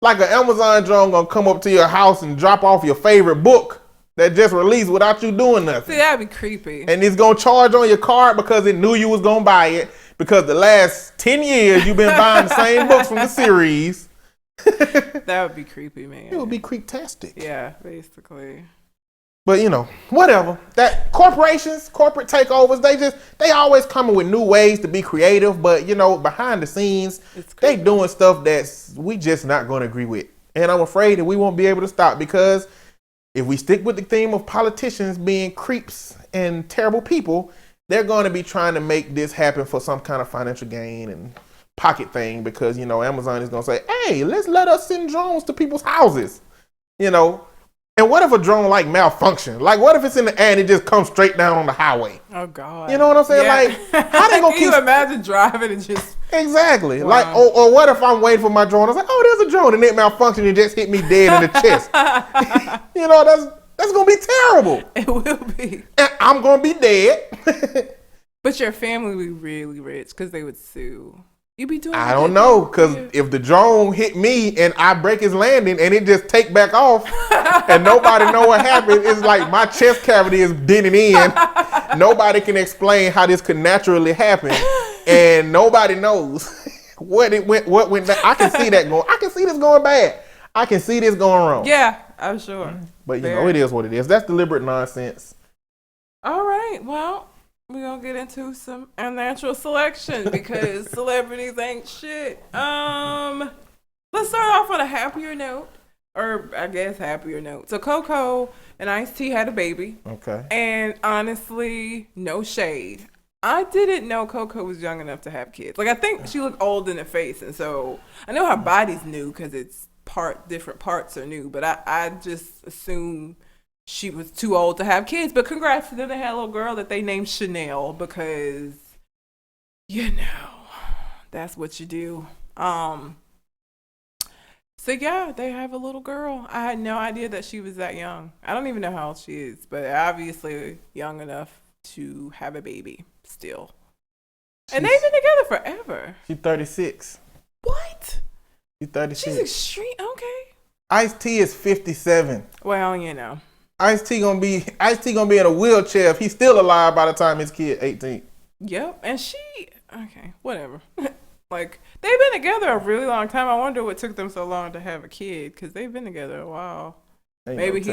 Like, an Amazon drone gonna come up to your house and drop off your favorite book that just released without you doing nothing. See, that'd be creepy. And it's gonna charge on your card because it knew you was gonna buy it, because the last 10 years you've been buying the same books from the series. That would be creepy, man. It would be creeptastic. Yeah, basically. But you know, whatever. That corporations, corporate takeovers, they always coming with new ways to be creative, but you know, behind the scenes, It's they creepy. doing stuff that's we just not gonna agree with. And I'm afraid that we won't be able to stop, because if we stick with the theme of politicians being creeps and terrible people, they're going to be trying to make this happen for some kind of financial gain and pocket thing, because, you know, Amazon is going to say, hey, let us send drones to people's houses, you know. And what if a drone like malfunction? Like, what if it's in the air and it just comes straight down on the highway? Oh, God. You know what I'm saying? Yeah. Like, how they going to Can keep... you imagine driving and just... Exactly. Wow. Like, or what if I'm waiting for my drone? I was like, oh, there's a drone, and it malfunctioned and just hit me dead in the chest. You know, that's going to be terrible. It will be. And I'm going to be dead. But your family would be really rich because they would sue. You be doing I don't know, because if the drone hit me and I break his landing and it just take back off and nobody know what happened, it's like my chest cavity is denting in Nobody can explain how this could naturally happen, and nobody knows what went down. I can see that going. I can see this going bad. I can see this going wrong. Yeah, I'm sure. But you know, it is what it is. That's deliberate nonsense. All right, well, we're going to get into some unnatural selection because celebrities ain't shit. Let's start off on a happier note, or I guess happier note. So Coco and Ice-T had a baby. Okay. And honestly, no shade. I didn't know Coco was young enough to have kids. Like, I think she looked old in the face, and so I know her body's new because it's different parts are new, but I just assumed she was too old to have kids. But congrats to them, they had a little girl that they named Chanel because, you know, that's what you do. So yeah, they have a little girl. I had no idea that she was that young. I don't even know how old she is, but obviously young enough to have a baby still. And they've been together forever. She's 36. What? She's 36. She's extreme. Okay. Ice-T is 57. Well, you know. Ice-T gonna be in a wheelchair if he's still alive by the time his kid 18. Yep. And okay, whatever. Like, they've been together a really long time. I wonder what took them so long to have a kid, because they've been together a while. Maybe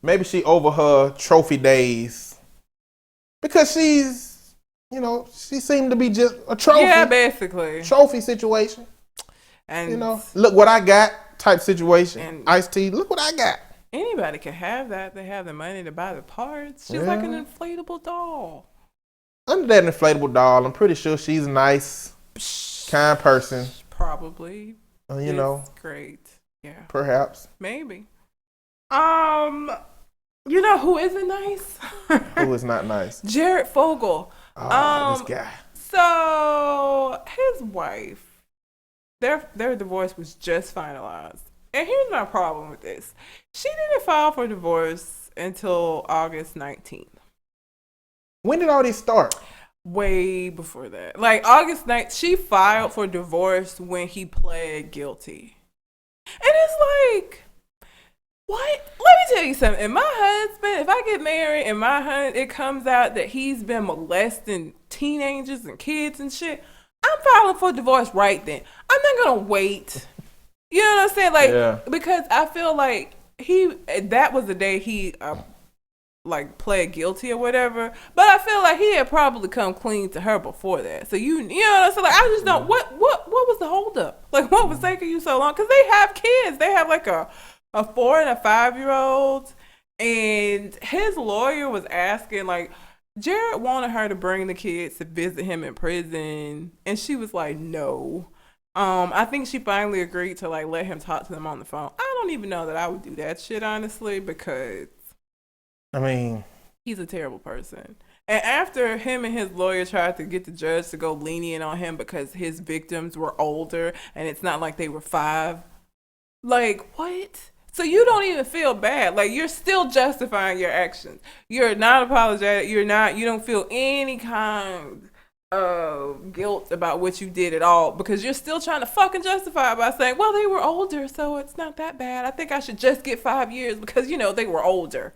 Maybe she over her trophy days. Because she's, you know, she seemed to be just a trophy. Yeah, basically. Trophy situation. And, you know, look what I got type situation. And Ice-T, look what I got. Anybody can have that. They have the money to buy the parts. She's like an inflatable doll. Under that inflatable doll, I'm pretty sure she's a nice, kind person. Probably. You know. Great. Yeah. Perhaps. Maybe. You know who isn't nice? Who is not nice? Jared Fogle. Oh, this guy. So his wife, their divorce was just finalized. And here's my problem with this. She didn't file for divorce until August 19th. When did all this start? Way before that. Like August 9th, she filed for divorce when he pled guilty. And it's like, what? Let me tell you something. And my husband, if I get married and it comes out that he's been molesting teenagers and kids and shit, I'm filing for divorce right then. I'm not going to wait. You know what I'm saying? Like, because I feel like that was the day he, pled guilty or whatever. But I feel like he had probably come clean to her before that. So you know what I'm saying? Like, I just don't, what was the holdup? Like, what was taking you so long? Because they have kids. They have like a 4 and a 5-year-old. And his lawyer was asking, like, Jared wanted her to bring the kids to visit him in prison. And she was like, no. I think she finally agreed to like let him talk to them on the phone. I don't even know that I would do that shit, honestly, because I mean, he's a terrible person. And after him and his lawyer tried to get the judge to go lenient on him because his victims were older and it's not like they were 5. Like, what? So you don't even feel bad. Like, you're still justifying your actions. You're not apologetic. You don't feel any kind guilt about what you did at all because you're still trying to fucking justify it by saying, well, they were older, so it's not that bad. I think I should just get 5 years because, you know, they were older.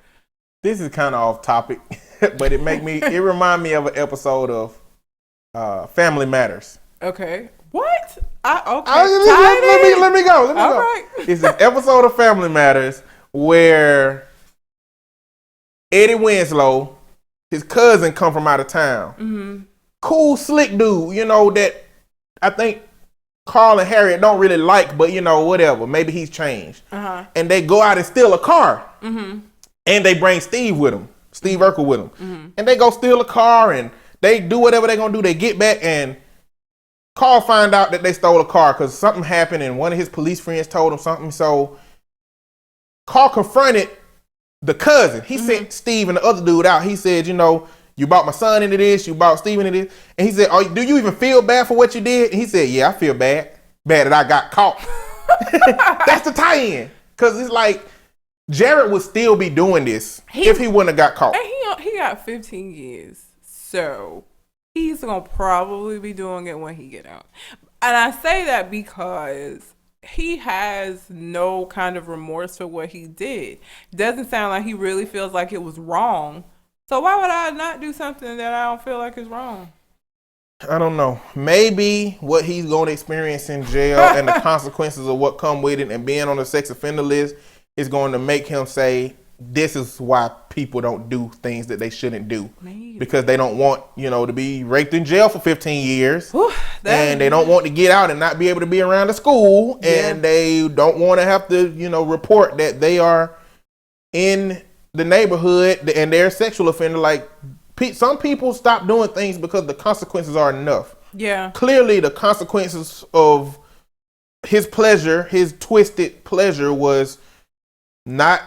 This is kind of off topic, but it remind me of an episode of Family Matters. Okay. What? Let me go. Right. It's an episode of Family Matters where Eddie Winslow, his cousin, come from out of town. Mm-hmm. Cool, slick dude, you know, that I think Carl and Harriet don't really like, but, you know, whatever. Maybe he's changed. Uh-huh. And they go out and steal a car. Mm-hmm. And they bring Steve with them, Steve Urkel with them. Mm-hmm. And they go steal a car and they do whatever they're going to do. They get back and Carl find out that they stole a car because something happened and one of his police friends told him something. So Carl confronted the cousin. He sent Steve and the other dude out. He said, you know, you brought my son into this. You brought Steve into this. And he said, do you even feel bad for what you did? And he said, yeah, I feel bad. Bad that I got caught. That's the tie-in. Because it's like, Jared would still be doing this if he wouldn't have got caught. And he got 15 years. So he's going to probably be doing it when he get out. And I say that because he has no kind of remorse for what he did. Doesn't sound like he really feels like it was wrong So why would I not do something that I don't feel like is wrong? I don't know. Maybe what he's going to experience in jail and the consequences of what come with it and being on the sex offender list is going to make him say, this is why people don't do things that they shouldn't do. Maybe. Because they don't want, to be raped in jail for 15 years. Whew, and they don't want to get out and not be able to be around the school. Yeah. And they don't want to have to, report that they are in the neighborhood and they're a sexual offender. Like, some people stop doing things because the consequences are enough. Yeah. Clearly, the consequences of his pleasure, his twisted pleasure, was not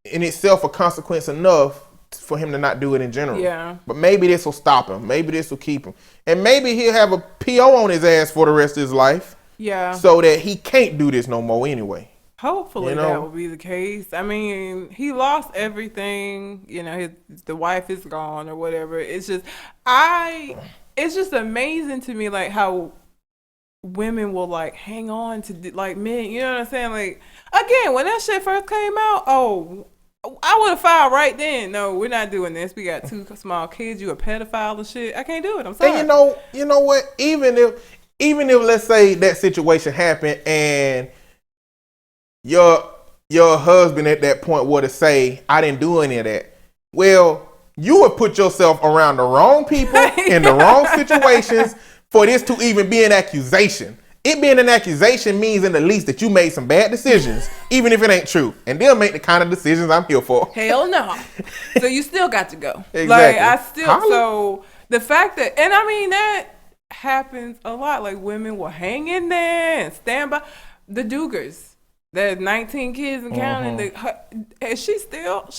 in itself a consequence enough for him to not do it in general. Yeah. But maybe this will stop him. Maybe this will keep him. And maybe he'll have a PO on his ass for the rest of his life. Yeah. So that he can't do this no more anyway. Hopefully that will be the case. I mean, he lost everything. The wife is gone or whatever. It's just amazing to me, like, how women will, like, hang on to, like, men. You know what I'm saying? Like, again, when that shit first came out, I would have filed right then. No, we're not doing this. We got 2 small kids. You a pedophile and shit. I can't do it. I'm sorry. And you know what? Even if let's say that situation happened and your husband at that point were to say, I didn't do any of that. Well, you would put yourself around the wrong people in the wrong situations for this to even be an accusation. It being an accusation means in the least that you made some bad decisions, even if it ain't true. And they'll make the kind of decisions I'm here for. Hell no. So you still got to go. Exactly. Like, so the fact that, and I mean, that happens a lot. Like, women will hang in there and stand by. The Dugars. There's 19 kids and counting. She still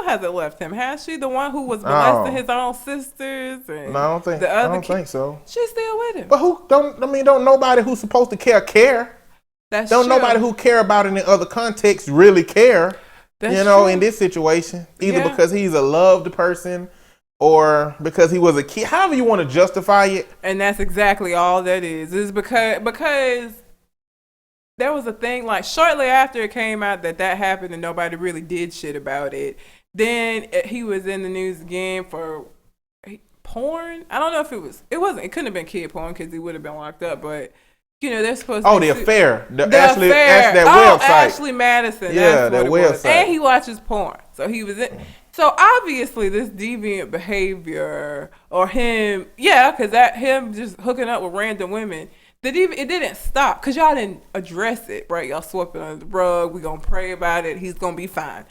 hasn't left him, has she? The one who was molesting his own sisters and no, I don't think. the other I don't think so. She's still with him. But don't nobody who's supposed to care. That's don't true. Nobody who care about it in other contexts really care. That's true. In this situation, either because he's a loved person or because he was a kid. However you want to justify it. And that's exactly all that is. Is because there was a thing, like, shortly after it came out that happened and nobody really did shit about it. Then he was in the news again for porn. I don't know if it couldn't have been kid porn because he would have been locked up, but they're supposed to. Oh, the affair. The affair. That website. Ashley Madison. Yeah, that's that what it website. was. And he watches porn. So he was in. So obviously this deviant behavior or him, because him just hooking up with random women, it didn't stop because y'all didn't address it, right? Y'all swept it under the rug. We gonna pray about it. He's gonna be fine.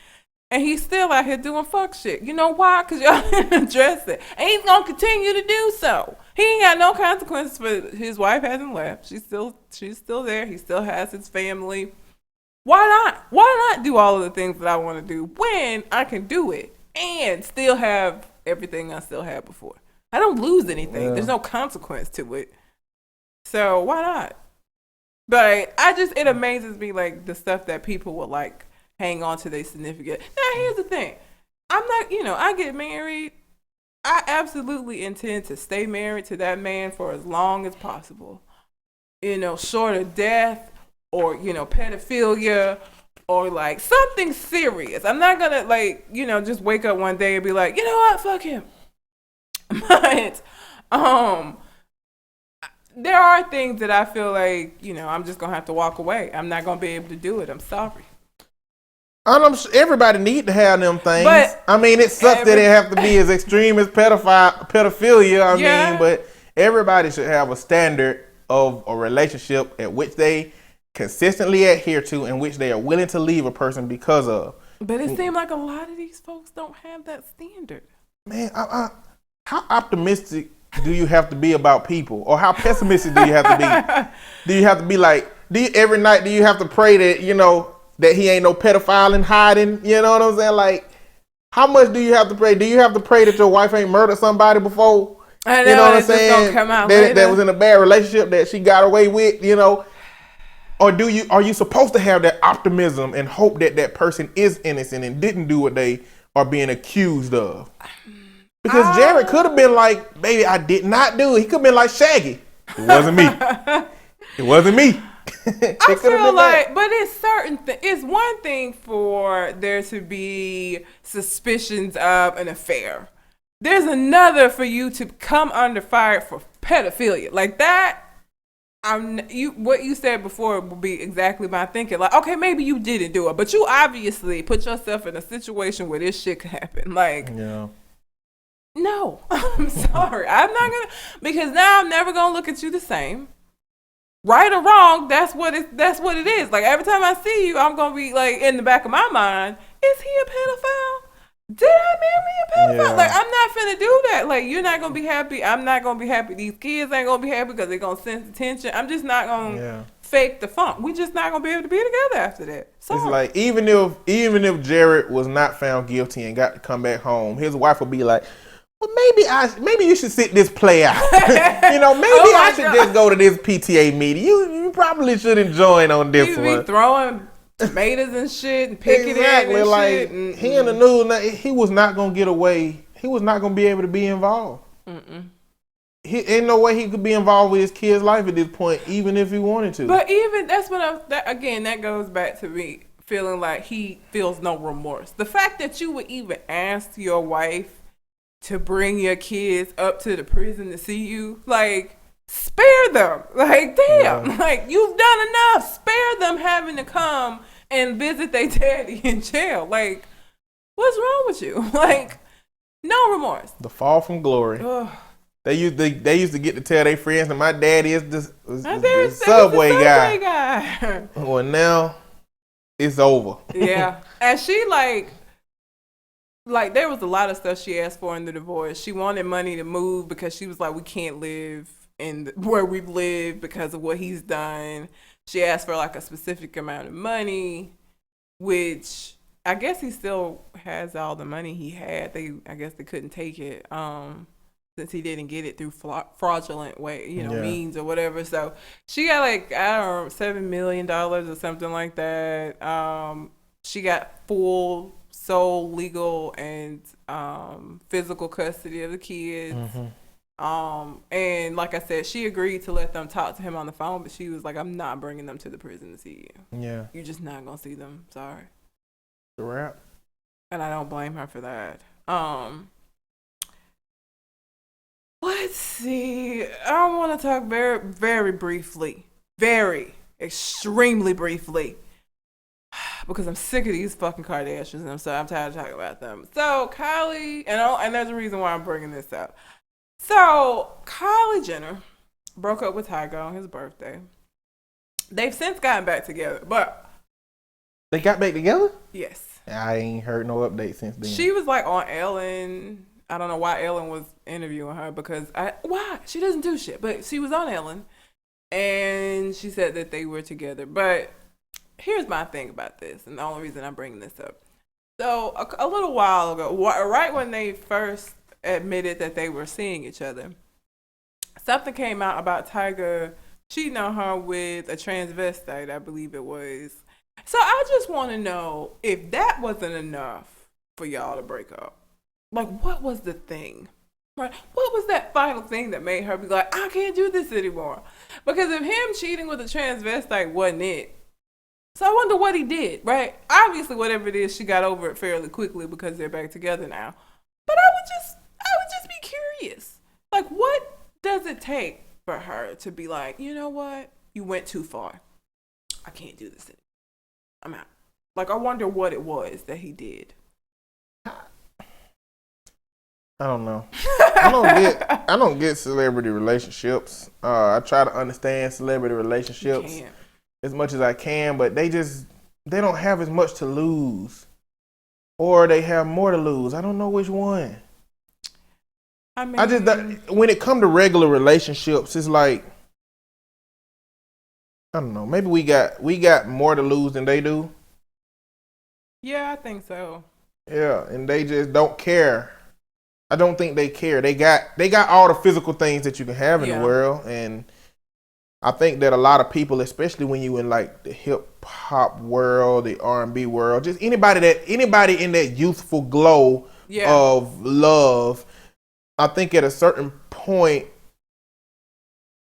And he's still out here doing fuck shit. You know why? Because y'all didn't address it. And he's gonna continue to do so. He ain't got no consequences for his wife hasn't left. She's still there. He still has his family. Why not? Why not do all of the things that I want to do when I can do it and still have everything I still had before? I don't lose anything. Yeah. There's no consequence to it. So why not? But it amazes me, like, the stuff that people will, like, hang on to their significant. Now, here's the thing. I'm not, I get married. I absolutely intend to stay married to that man for as long as possible. Short of death or, pedophilia or, like, something serious. I'm not going to, like, just wake up one day and be like, you know what, fuck him. But, there are things that I feel like, I'm just going to have to walk away. I'm not going to be able to do it. I'm sorry. I'm sure everybody need to have them things. But I mean, it sucks that it have to be as extreme as pedophilia. I mean, but everybody should have a standard of a relationship at which they consistently adhere to and which they are willing to leave a person because of. But it seems like a lot of these folks don't have that standard. Man, how optimistic do you have to be about people, or how pessimistic do you have to be? Do you have to be like, every night do you have to pray that that he ain't no pedophile and hiding? You know what I'm saying? Like, how much do you have to pray? Do you have to pray that your wife ain't murdered somebody before? I know, what I'm saying? Come out that was in a bad relationship that she got away with, Or are you supposed to have that optimism and hope that that person is innocent and didn't do what they are being accused of? Because Jared could have been like, baby, I did not do it. He could have been like Shaggy. It wasn't me. It wasn't me. I feel like, but it's certain it's one thing for there to be suspicions of an affair. There's another for you to come under fire for pedophilia. Like that, what you said before would be exactly my thinking. Like, okay, maybe you didn't do it, but you obviously put yourself in a situation where this shit could happen. Like, Yeah. No, I'm sorry. I'm not gonna, because now I'm never gonna look at you the same. Right or wrong, that's what it is. Like every time I see you, I'm gonna be like in the back of my mind, is he a pedophile? Did I marry a pedophile? Yeah. Like I'm not finna do that. Like you're not gonna be happy. I'm not gonna be happy. These kids ain't gonna be happy because they're gonna sense attention. I'm just not gonna fake the funk. We just not gonna be able to be together after that. Sorry. It's like even if Jared was not found guilty and got to come back home, his wife would be like, well, maybe you should sit this play out. Maybe I should just go to this PTA meeting. You probably shouldn't join on this one. Be throwing tomatoes and shit and picking exactly, it and like shit. And, he in the news, he was not gonna get away. He was not gonna be able to be involved. He ain't no way he could be involved with his kid's life at this point, even if he wanted to. But even that's what that goes back to me feeling like he feels no remorse. The fact that you would even ask your wife to bring your kids up to the prison to see you, like, spare them. Like, damn, like, you've done enough. Spare them having to come and visit their daddy in jail. Like, what's wrong with you? Like, no remorse. The fall from glory. Ugh. They used to get to tell their friends that my dad is the subway guy. Well, now it's over. Yeah, and she like there was a lot of stuff she asked for in the divorce. She wanted money to move because she was like, we can't live in where we live because of what he's done. She asked for like a specific amount of money, which I guess he still has all the money he had. I guess they couldn't take it since he didn't get it through fraudulent means or whatever. So she got like, I don't know, $7 million or something like that. She got full sole legal and physical custody of the kids. And like I said, she agreed to let them talk to him on the phone, but she was like, I'm not bringing them to the prison to see you. Yeah. You're just not going to see them. Sorry. The wrap. And I don't blame her for that. Let's see. I want to talk very, very briefly. Very, extremely briefly. Because I'm sick of these fucking Kardashians, and I'm tired of talking about them. So Kylie, and there's a reason why I'm bringing this up. So Kylie Jenner broke up with Tyga on his birthday. They've since gotten back together, but they got back together? Yes. I ain't heard no update since then. She was like on Ellen. I don't know why Ellen was interviewing her why? She doesn't do shit, but she was on Ellen, and she said that they were together, but. Here's my thing about this, and the only reason I'm bringing this up. So a little while ago, right when they first admitted that they were seeing each other, something came out about Tyga cheating on her with a transvestite, I believe it was. So I just want to know if that wasn't enough for y'all to break up. Like, what was the thing? Right? What was that final thing that made her be like, I can't do this anymore? Because if him cheating with a transvestite wasn't it, so I wonder what he did, right? Obviously, whatever it is, she got over it fairly quickly because they're back together now. But I would just be curious. Like, what does it take for her to be like, you know what? You went too far. I can't do this anymore. I'm out. Like, I wonder what it was that he did. I don't know. I don't get celebrity relationships. I try to understand celebrity relationships as much as I can, but they don't have as much to lose, or they have more to lose. I don't know which one. I mean, when it comes to regular relationships, it's like, I don't know. Maybe we got more to lose than they do. Yeah, I think so. Yeah, and they just don't care. I don't think they care. They got all the physical things that you can have in the world, and I think that a lot of people, especially when you in like the hip hop world, the R&B world, just anybody in that youthful glow of love, I think at a certain point,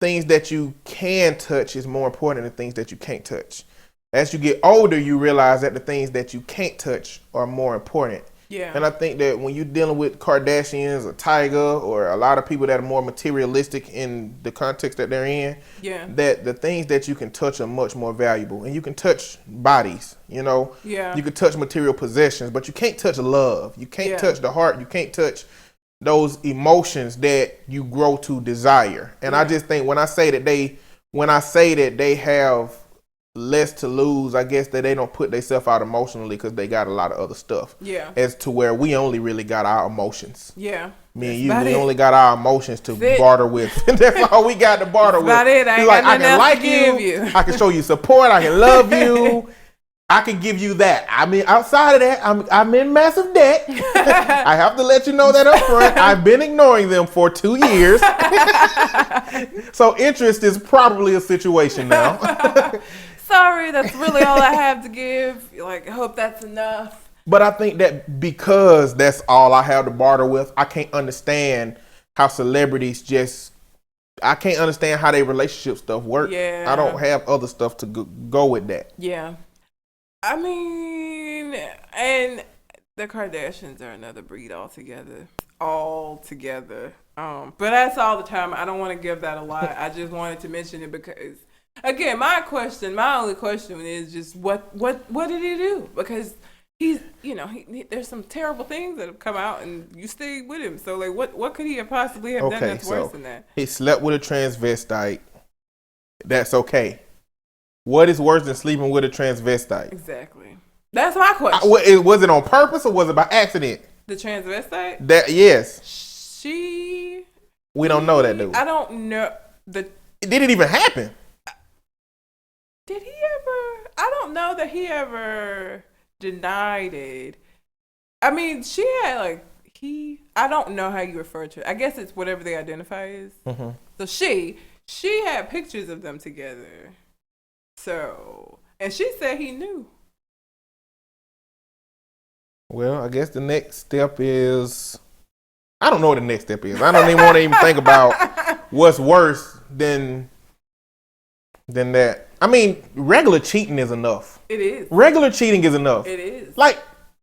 things that you can touch is more important than things that you can't touch. As you get older, you realize that the things that you can't touch are more important. Yeah. And I think that when you're dealing with Kardashians or Tiger or a lot of people that are more materialistic in the context that they're in, Yeah. that the things that you can touch are much more valuable. And you can touch bodies, you know. Yeah. You can touch material possessions, but you can't touch love. You can't touch the heart. You can't touch those emotions that you grow to desire. And I just think when I say that they have less to lose, I guess that they don't put themselves out emotionally because they got a lot of other stuff. Yeah. As to where we only really got our emotions. Yeah. Me and you, we only got our emotions to barter with. That's all we got to barter with. About it. I ain't got nothing else to give you. I can show you support. I can love you. I can give you that. I mean, outside of that, I'm in massive debt. I have to let you know that up front. I've been ignoring them for 2 years. So interest is probably a situation now. Sorry, that's really all I have to give. Like, I hope that's enough. But I think that because that's all I have to barter with, I can't understand how celebrities I can't understand how their relationship stuff work. Yeah. I don't have other stuff to go with that. Yeah. I mean, and the Kardashians are another breed altogether. But that's all the time. I don't want to give that a lot. I just wanted to mention it because, again, my only question is just what did he do? Because he's, there's some terrible things that have come out and you stay with him. So, like, what could he have possibly have done that's worse than that? He slept with a transvestite. That's okay. What is worse than sleeping with a transvestite? Exactly. That's my question. Was it on purpose or was it by accident? The transvestite? Yes. We don't know that, dude. I don't know. Did it even happen? Did he ever? I don't know that he ever denied it. I mean, she had I don't know how you refer to it. I guess it's whatever they identify as. Mm-hmm. So she had pictures of them together. So, and she said he knew. Well, I guess the next step is, I don't know what the next step is. I don't even want to even think about what's worse than that. I mean, regular cheating is enough. It is. Regular cheating is enough. It is. Like,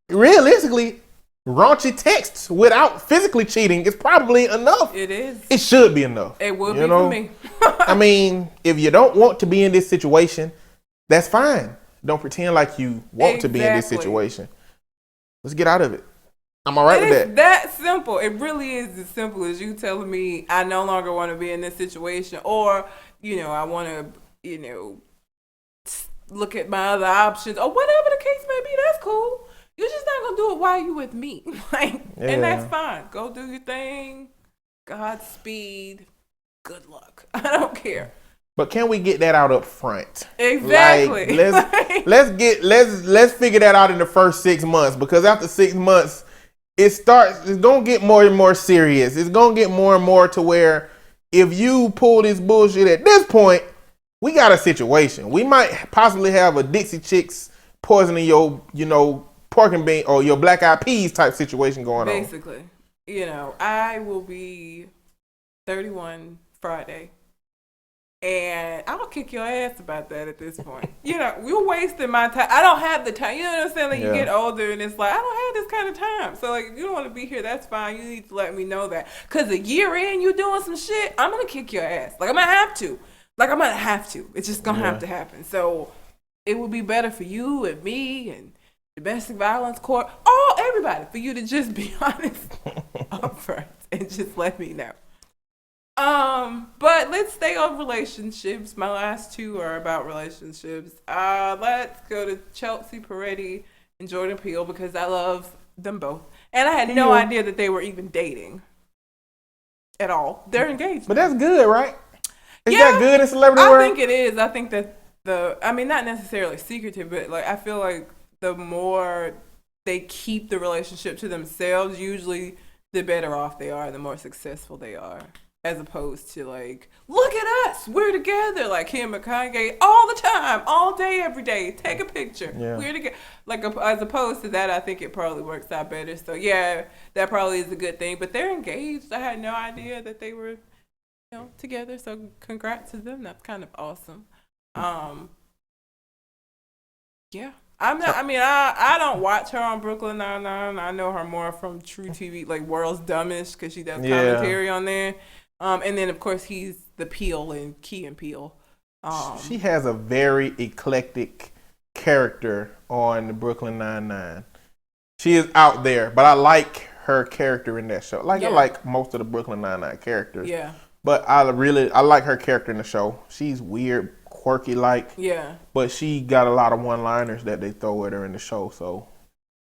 realistically, raunchy texts without physically cheating is probably enough. It is. It should be enough. It would be for me. I mean, if you don't want to be in this situation, that's fine. Don't pretend like you want to be in this situation. Let's get out of it. I'm all right with that. It's that simple. It really is as simple as you telling me I no longer want to be in this situation, or, I want to, look at my other options, or whatever the case may be. That's cool. You're just not going to do it while you with me. And that's fine. Go do your thing. Godspeed. Good luck. I don't care. But can we get that out up front? Exactly. Let's figure that out in the first 6 months, because after 6 months, it's gonna get more and more serious. It's gonna get more and more to where if you pull this bullshit at this point, we got a situation. We might possibly have a Dixie Chicks poisoning your, pork and bean or your black eyed peas type situation going on. Basically, I will be 31 Friday. And I'll kick your ass about that at this point. You're wasting my time. I don't have the time. You know what I'm saying? Like, you get older and it's like, I don't have this kind of time. So, like, if you don't want to be here, that's fine. You need to let me know that. Because a year in, you doing some shit, I'm going to kick your ass. Like, I'm going to have to. It's just going to have to happen. So, it would be better for you and me and domestic violence court, everybody, for you to just be honest up front and just let me know. But let's stay on relationships. My last two are about relationships. Let's go to Chelsea Peretti and Jordan Peele because I love them both. And I had no idea that they were even dating at all. They're engaged. But that's good, right? Is that good in celebrity world? I think it is. I think that not necessarily secretive, but I feel like the more they keep the relationship to themselves, usually the better off they are, the more successful they are. As opposed to look at us, we're together, like him and Kanye all the time, all day, every day. Take a picture, we're together. As opposed to that, I think it probably works out better. So that probably is a good thing. But they're engaged. I had no idea that they were, together. So congrats to them. That's kind of awesome. I'm not. I mean, I don't watch her on Brooklyn Nine-Nine. I know her more from True TV, like World's Dumbest, because she does commentary on there. And then of course he's the Peel and Key and Peele. She has a very eclectic character on the Brooklyn Nine-Nine. She is out there, but I like her character in that show. I like most of the Brooklyn Nine-Nine characters. Yeah. But I like her character in the show. She's weird, quirky like. Yeah. But she got a lot of one-liners that they throw at her in the show, so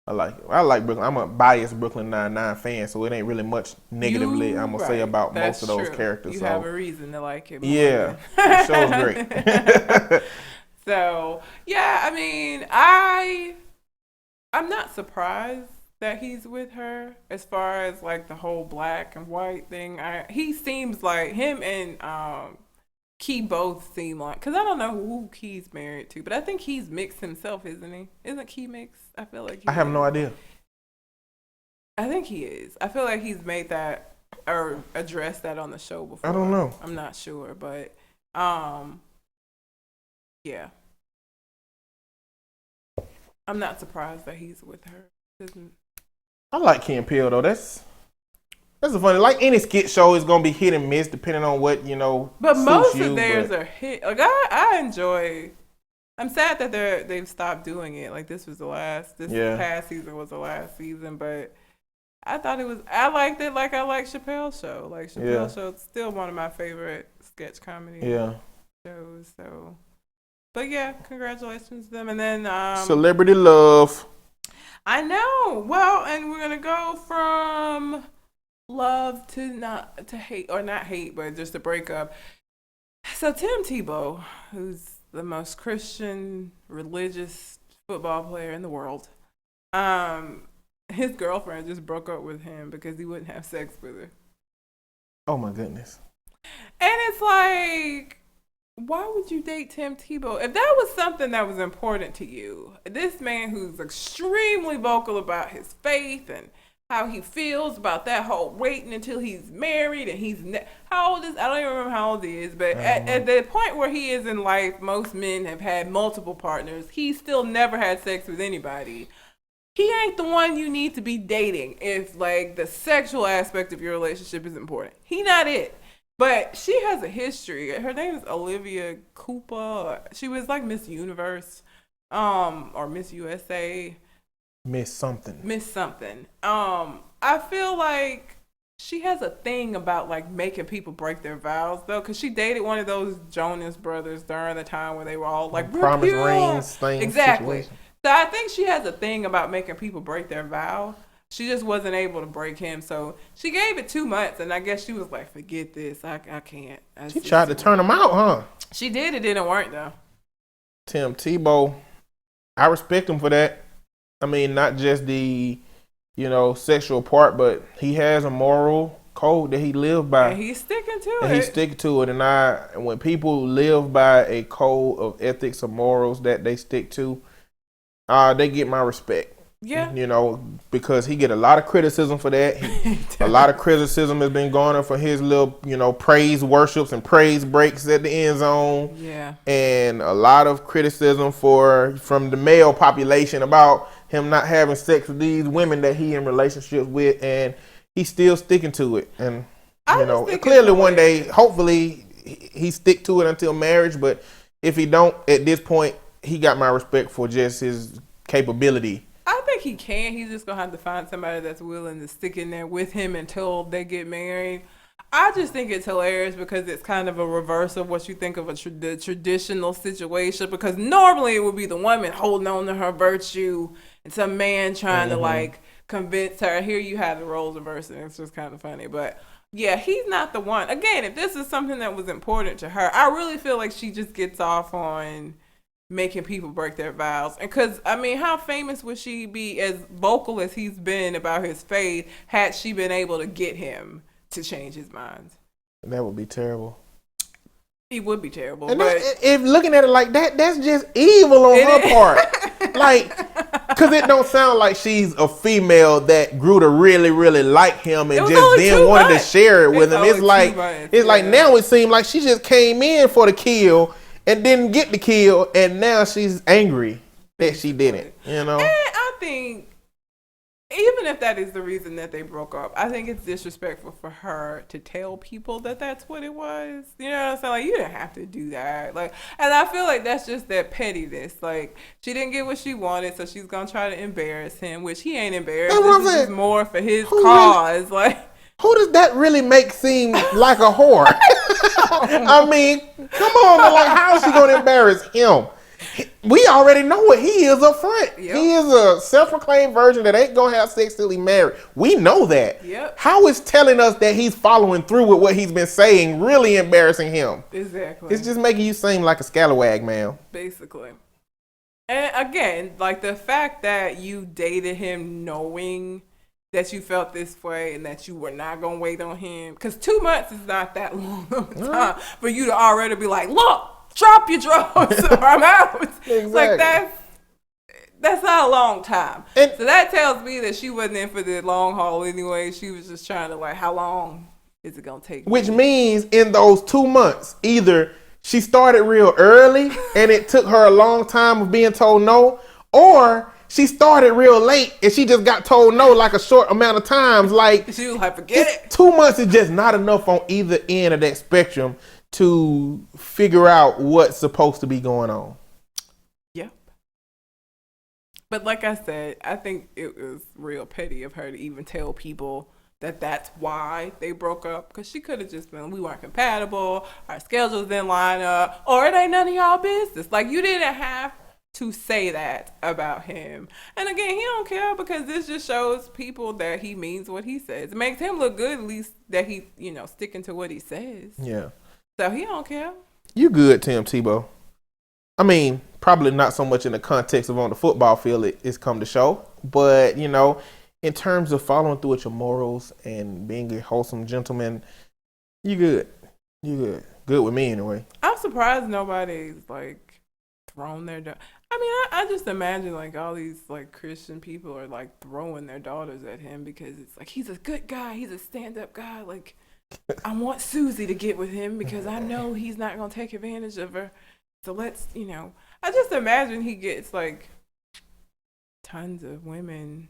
I like it. I like Brooklyn. I'm a biased Brooklyn Nine-Nine fan, so it ain't really much negatively I'm gonna say about most of those characters. You so. have a reason to like it more. Yeah, the show's great. So yeah, I mean, I'm not surprised that he's with her as far as like the whole black and white thing. He seems like him and Key both seem like, because I don't know who Key's married to, but I think he's mixed himself, isn't he? Isn't Key mixed? I feel like I have no idea. I think he is. I feel like he's made that or addressed that on the show before. I don't know. I'm not sure, but yeah. I'm not surprised that he's with her. I like Key and Peele though. That's a funny. Like any skit show is gonna be hit and miss depending on what But most of theirs are hit. Like I enjoy. I'm sad that they've stopped doing it. Like this was the last. Past season was the last season, but I thought it was. I liked it. Like I like Chappelle's Show. Like Chappelle's Show is still one of my favorite sketch comedy shows. So, but yeah, congratulations to them. And then Celebrity Love. I know. Well, and we're gonna go from love to not to hate, or not hate, but just a breakup. So Tim Tebow, who's the most Christian, religious football player in the world, his girlfriend just broke up with him because he wouldn't have sex with her. Oh my goodness. And it's like, why would you date Tim Tebow? If that was something that was important to you, this man who's extremely vocal about his faith and how he feels about that whole waiting until he's married, and how old is, I don't even remember how old he is, but at the point where he is in life, most men have had multiple partners. He still never had sex with anybody. He ain't the one you need to be dating if like the sexual aspect of your relationship is important. He not it. But she has a history. Her name is Olivia Cooper. She was like Miss Universe, or Miss USA. Miss something. I feel like she has a thing about like making people break their vows though, because she dated one of those Jonas brothers during the time where they were all like promise rings thing. Exactly. Situation. So I think she has a thing about making people break their vow. She just wasn't able to break him, so she gave it 2 months, and I guess she was like, "Forget this, I can't." She tried to turn him out, huh? She did. It didn't work though. Tim Tebow, I respect him for that. I mean, not just the, sexual part, but he has a moral code that he lives by. And he's sticking to it. And when people live by a code of ethics or morals that they stick to, they get my respect. Yeah. Because he get a lot of criticism for that. A lot of criticism has been going on for his little, praise worships and praise breaks at the end zone. Yeah. And a lot of criticism from the male population about him not having sex with these women that he in relationships with, and he's still sticking to it. And clearly one day, hopefully he stick to it until marriage, but if he don't at this point, he got my respect for just his capability. I think he can. He's just going to have to find somebody that's willing to stick in there with him until they get married. I just think it's hilarious because it's kind of a reverse of what you think of the traditional situation, because normally it would be the woman holding on to her virtue and some man trying to like convince her. Here you have the roles reversed, and it's just kind of funny. But yeah, he's not the one. Again, if this is something that was important to her, I really feel like she just gets off on making people break their vows. And because, I mean, how famous would she be, as vocal as he's been about his faith, had she been able to get him to change his mind? That would be terrible. It would be terrible. And but if looking at it like that, that's just evil on her part. Like, because it don't sound like she's a female that grew to really, really like him and just then wanted to share it with him. It's like now it seems like she just came in for the kill and didn't get the kill, and now she's angry. that she didn't, And I think even if that is the reason that they broke up, I think it's disrespectful for her to tell people that that's what it was. You know what I'm saying? Like, you didn't have to do that. Like, and I feel like that's just that pettiness. Like, she didn't get what she wanted, so she's gonna try to embarrass him, which he ain't embarrassed. This is just more for his cause. Like, who does that really make seem like a whore? I mean, come on, man. Like, how is she gonna embarrass him? We already know what he is up front. Yep. He is a self-proclaimed virgin that ain't gonna have sex till he married. We know that. Yep. How is telling us that he's following through with what he's been saying really embarrassing him? Exactly. It's just making you seem like a scallywag, man. Basically. And again, like the fact that you dated him knowing that you felt this way and that you were not gonna wait on him, because 2 months is not that long of a time for you to already be like, look, drop your drawers or I'm out. Exactly. Like that's not a long time. And so that tells me that she wasn't in for the long haul anyway. She was just trying to like, how long is it gonna take? Which means in those 2 months, either she started real early and it took her a long time of being told no, or she started real late and she just got told no like a short amount of times. Like, she was like, forget it. 2 months is just not enough on either end of that spectrum to figure out what's supposed to be going on. Yep. But like I said, I think it was real petty of her to even tell people that that's why they broke up, because she could have just been, we weren't compatible, our schedules didn't line up, or it ain't none of y'all business. Like, you didn't have to say that about him. And again, he don't care, because this just shows people that he means what he says. It makes him look good, at least that he, sticking to what he says. Yeah. So he don't care. You good, Tim Tebow. I mean, probably not so much in the context of on the football field it's come to show, but, in terms of following through with your morals and being a wholesome gentleman, you good. You good. Good with me anyway. I'm surprised nobody's like thrown their I mean, I just imagine like all these like Christian people are like throwing their daughters at him because it's like, he's a good guy, he's a stand-up guy, like I want Susie to get with him because I know he's not going to take advantage of her. So let's, I just imagine he gets like tons of women.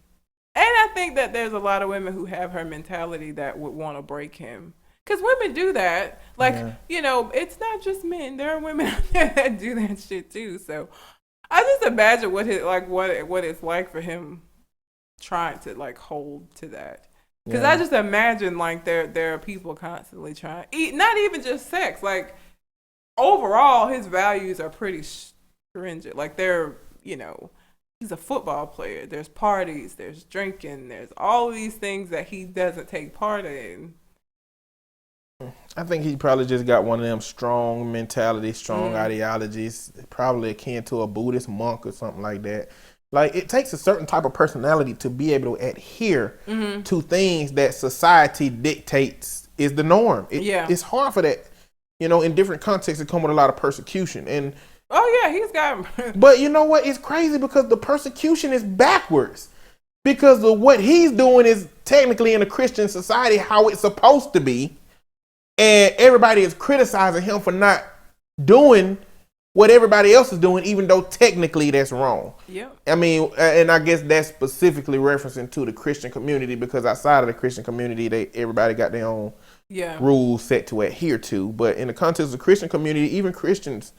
And I think that there's a lot of women who have her mentality that would want to break him. Because women do that. Like, it's not just men. There are women out there that do that shit too. So I just imagine what it's like for him trying to like hold to that. Because I just imagine like there are people constantly trying, not even just sex, like overall his values are pretty stringent. Like they're, he's a football player. There's parties, there's drinking, there's all of these things that he doesn't take part in. I think he probably just got one of them strong mentalities, strong ideologies, probably akin to a Buddhist monk or something like that. Like, it takes a certain type of personality to be able to adhere to things that society dictates is the norm. It's hard for that. In different contexts, it comes with a lot of persecution. And he's got. But you know what? It's crazy because the persecution is backwards. Because of what he's doing is technically in a Christian society how it's supposed to be. And everybody is criticizing him for not doing what everybody else is doing, even though technically that's wrong. Yeah. I mean, and I guess that's specifically referencing to the Christian community, because outside of the Christian community, everybody got their own rules set to adhere to. But in the context of the Christian community, even Christians,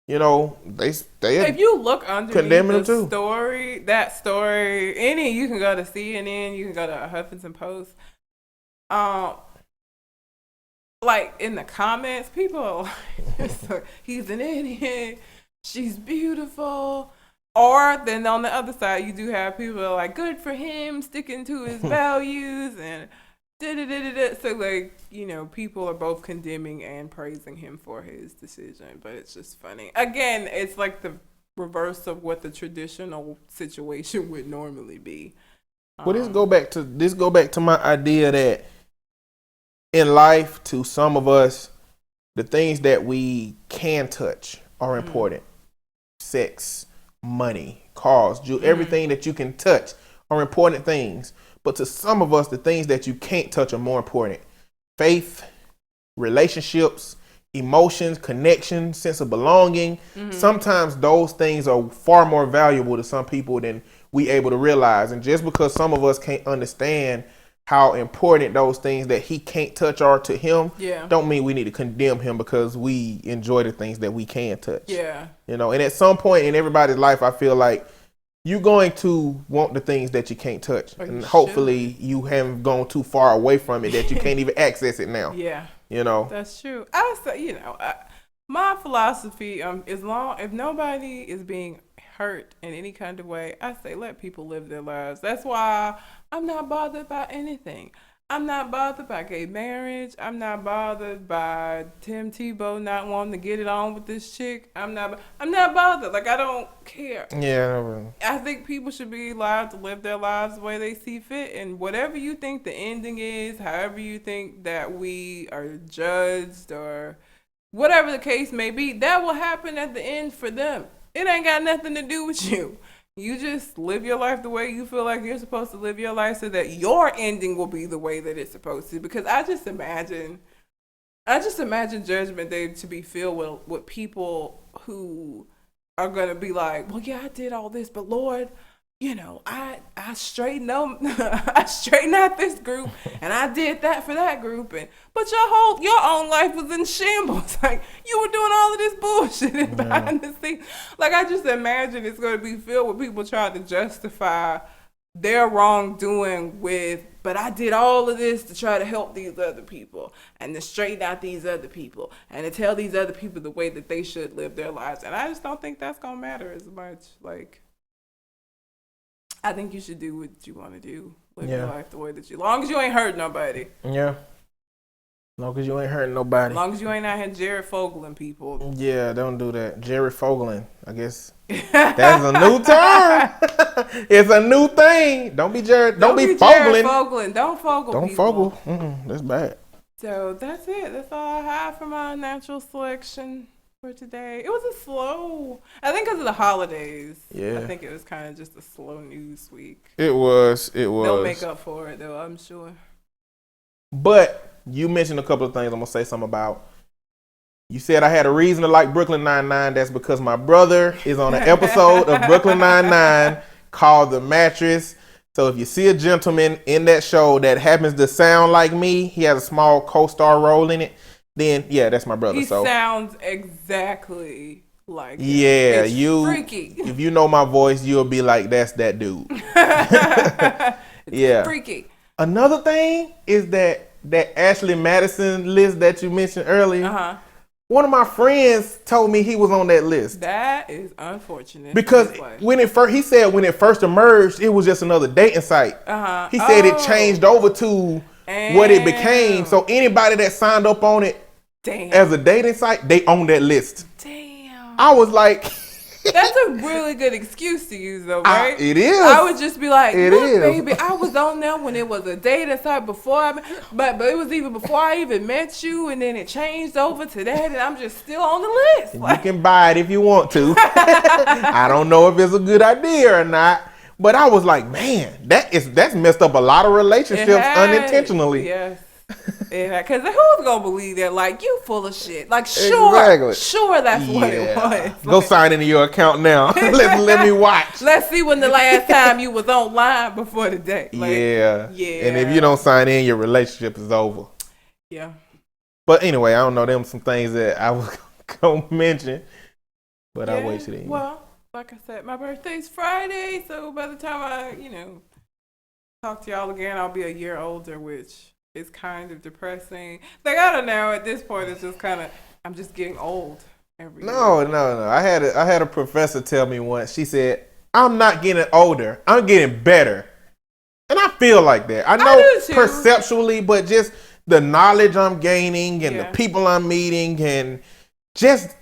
they if you look underneath the story, you can go to CNN, you can go to Huffington Post. Like in the comments, people are like, he's an idiot, she's beautiful. Or then on the other side, you do have people who are like, good for him, sticking to his values and da-da-da-da-da. So like, people are both condemning and praising him for his decision. But it's just funny. Again, it's like the reverse of what the traditional situation would normally be. Well, this go back to my idea that in life, to some of us, the things that we can touch are important. Sex, money, cars, everything that you can touch are important things. But to some of us, the things that you can't touch are more important. Faith, relationships, emotions, connection, sense of belonging. Sometimes those things are far more valuable to some people than we able to realize. And just because some of us can't understand how important those things that he can't touch are to him, don't mean we need to condemn him because we enjoy the things that we can touch. Yeah. You know, and at some point in everybody's life, I feel like you're going to want the things that you can't touch. And hopefully you haven't gone too far away from it that you can't even access it now. Yeah. You know? That's true. I say, you know, my philosophy, if nobody is being hurt in any kind of way, I say let people live their lives. That's why I'm not bothered by anything. I'm not bothered by gay marriage. I'm not bothered by Tebow not wanting to get it on with this chick. I'm not bothered. Like, I don't care. Yeah. I think people should be allowed to live their lives the way they see fit, and whatever you think the ending is, however you think that we are judged or whatever the case may be, that will happen at the end for them. It ain't got nothing to do with you. You just live your life the way you feel like you're supposed to live your life so that your ending will be the way that it's supposed to. Because I just imagine Judgment Day to be filled with people who are going to be like, well, yeah, I did all this, but Lord, you know, I straightened out this group and I did that for that group, but your own life was in shambles. Like, you were doing all of this bullshit behind the scenes. Like, I just imagine it's going to be filled with people trying to justify their wrongdoing but I did all of this to try to help these other people and to straighten out these other people and to tell these other people the way that they should live their lives. And I just don't think that's going to matter as much. Like, I think you should do what you want to do. Live your life the way that you... long as you ain't hurt nobody. Yeah. As long as you ain't hurting nobody. As long as you ain't out here Jared Fogeling people. Yeah, don't do that. Jared Fogeling, I guess. That's a new term. It's a new thing. Don't be Jared. Don't be Jared Fogeling. Fogeling. Don't Fogle Don't people. Fogle. That's bad. So that's it. That's all I have for my natural selection for today. It was a slow, I think because of the holidays. Yeah. I think it was kind of just a slow news week. It was. They'll make up for it though, I'm sure. But you mentioned a couple of things I'm going to say something about. You said I had a reason to like Brooklyn Nine-Nine. That's because my brother is on an episode of Brooklyn Nine-Nine called The Mattress. So if you see a gentleman in that show that happens to sound like me, he has a small co-star role in it, then yeah, that's my brother. He sounds exactly like him. Yeah, it's freaky. If you know my voice, you'll be like, that's that dude. It's freaky. Another thing is that Ashley Madison list that you mentioned earlier. One of my friends told me he was on that list. That is unfortunate. Because he said when it first emerged, it was just another dating site. He said it changed over to what it became. So anybody that signed up on it as a dating site, they own that list. Damn. I was like... That's a really good excuse to use, though, right? It is. I would just be like, look, baby, I was on there when it was a dating site before, but it was even before I even met you, and then it changed over to that, and I'm just still on the list. You can buy it if you want to. I don't know if it's a good idea or not, but I was like, man, that's messed up a lot of relationships unintentionally. Yes. Yeah, because who's gonna believe that? Like, you full of shit. Like, sure, that's what it was. Go sign into your account now. let me watch. Let's see when the last time you was online before the date. Like, yeah. And if you don't sign in, your relationship is over. Yeah. But anyway, I don't know. Them some things that I was gonna mention, but I waited in. Well, like I said, my birthday's Friday, so by the time I, talk to y'all again, I'll be a year older, which. It's kind of depressing. Like, I don't know. At this point, it's just kind of, I'm just getting old every year. No. I had a professor tell me once. She said, I'm not getting older. I'm getting better. And I feel like that. I know perceptually, but just the knowledge I'm gaining and the people I'm meeting and just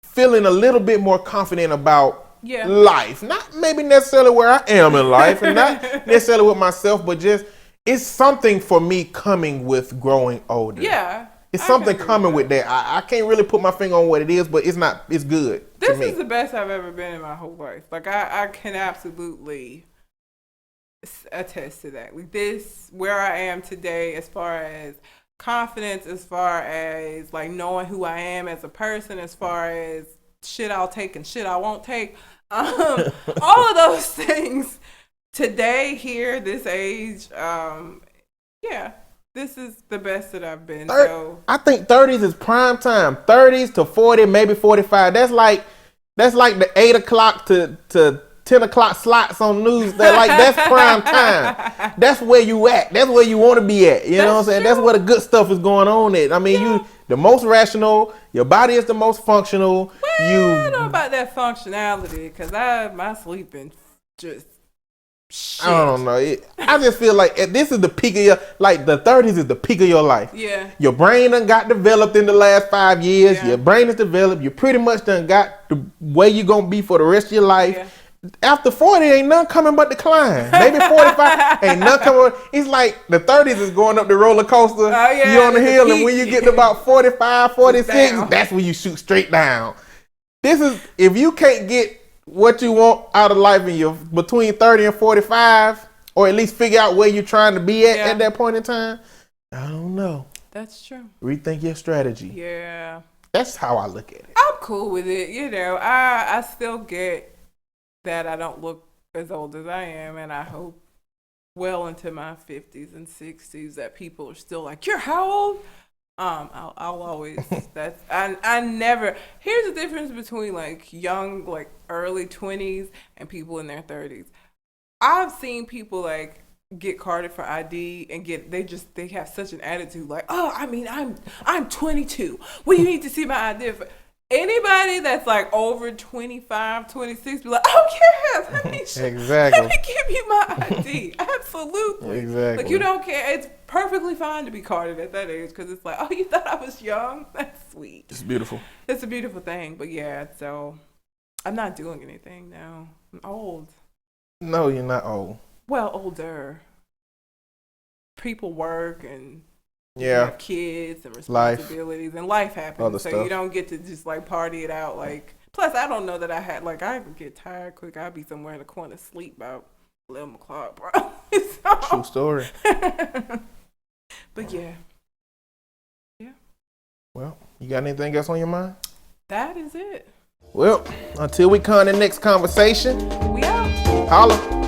feeling a little bit more confident about life. Not maybe necessarily where I am in life and not necessarily with myself, but just it's something for me coming with growing older. Yeah. It's something coming with that. I can't really put my finger on what it is, but it's good. This is the best I've ever been in my whole life. Like, I can absolutely attest to that. Like, this, where I am today as far as confidence as far as like knowing who I am as a person, as far as shit I'll take and shit I won't take. All of those things today, here, this age, yeah, this is the best that I've been. So I think 30s is prime time. 30s to 40, maybe 45. That's like the 8 o'clock to 10 o'clock slots on news. That's prime time. That's where you at. That's where you want to be at. You know what I'm saying? That's where the good stuff is going on at. I mean, you the most rational. Your body is the most functional. Well, I don't know about that functionality because my sleeping just shit. I don't know. I just feel like this is the peak of the 30s is the peak of your life. Yeah. Your brain done got developed in the last 5 years. Yeah. Your brain is developed. You pretty much done got the way you gonna be for the rest of your life. Yeah. After 40, ain't none coming but decline. Maybe 45, ain't none coming. It's like the 30s is going up the roller coaster. You on the hill, and when you get to about 45, 46, that's when you shoot straight down. This is, if you can't get what you want out of life in your between 30 and 45, or at least figure out where you're trying to be at that point in time, I don't know. That's true. Rethink your strategy. Yeah. That's how I look at it. I'm cool with it. You know, I still get that I don't look as old as I am, and I hope well into my 50s and 60s that people are still like, you're how old? I'll always, I never, here's the difference between like young, like early 20s and people in their 30s. I've seen people like get carded for ID and they have such an attitude like, oh, I mean, I'm 22. Well, you need to see my ID. Anybody that's like over 25, 26, be like, oh yeah, let me give you my ID. Absolutely. Exactly. Like, you don't care. It's perfectly fine to be carded at that age because it's like, oh, you thought I was young? That's sweet. It's beautiful. It's a beautiful thing. But yeah, so I'm not doing anything now. I'm old. No, you're not old. Well, older. People work and you have kids and responsibilities, and life happens. Other so stuff. You don't get to just like party it out. Like, plus, I don't know that I get tired quick. I'd be somewhere in the corner asleep about 11 o'clock, bro. So, true story. But yeah. Well, you got anything else on your mind? That is it. Well, until we come to the next conversation, we out. Holla.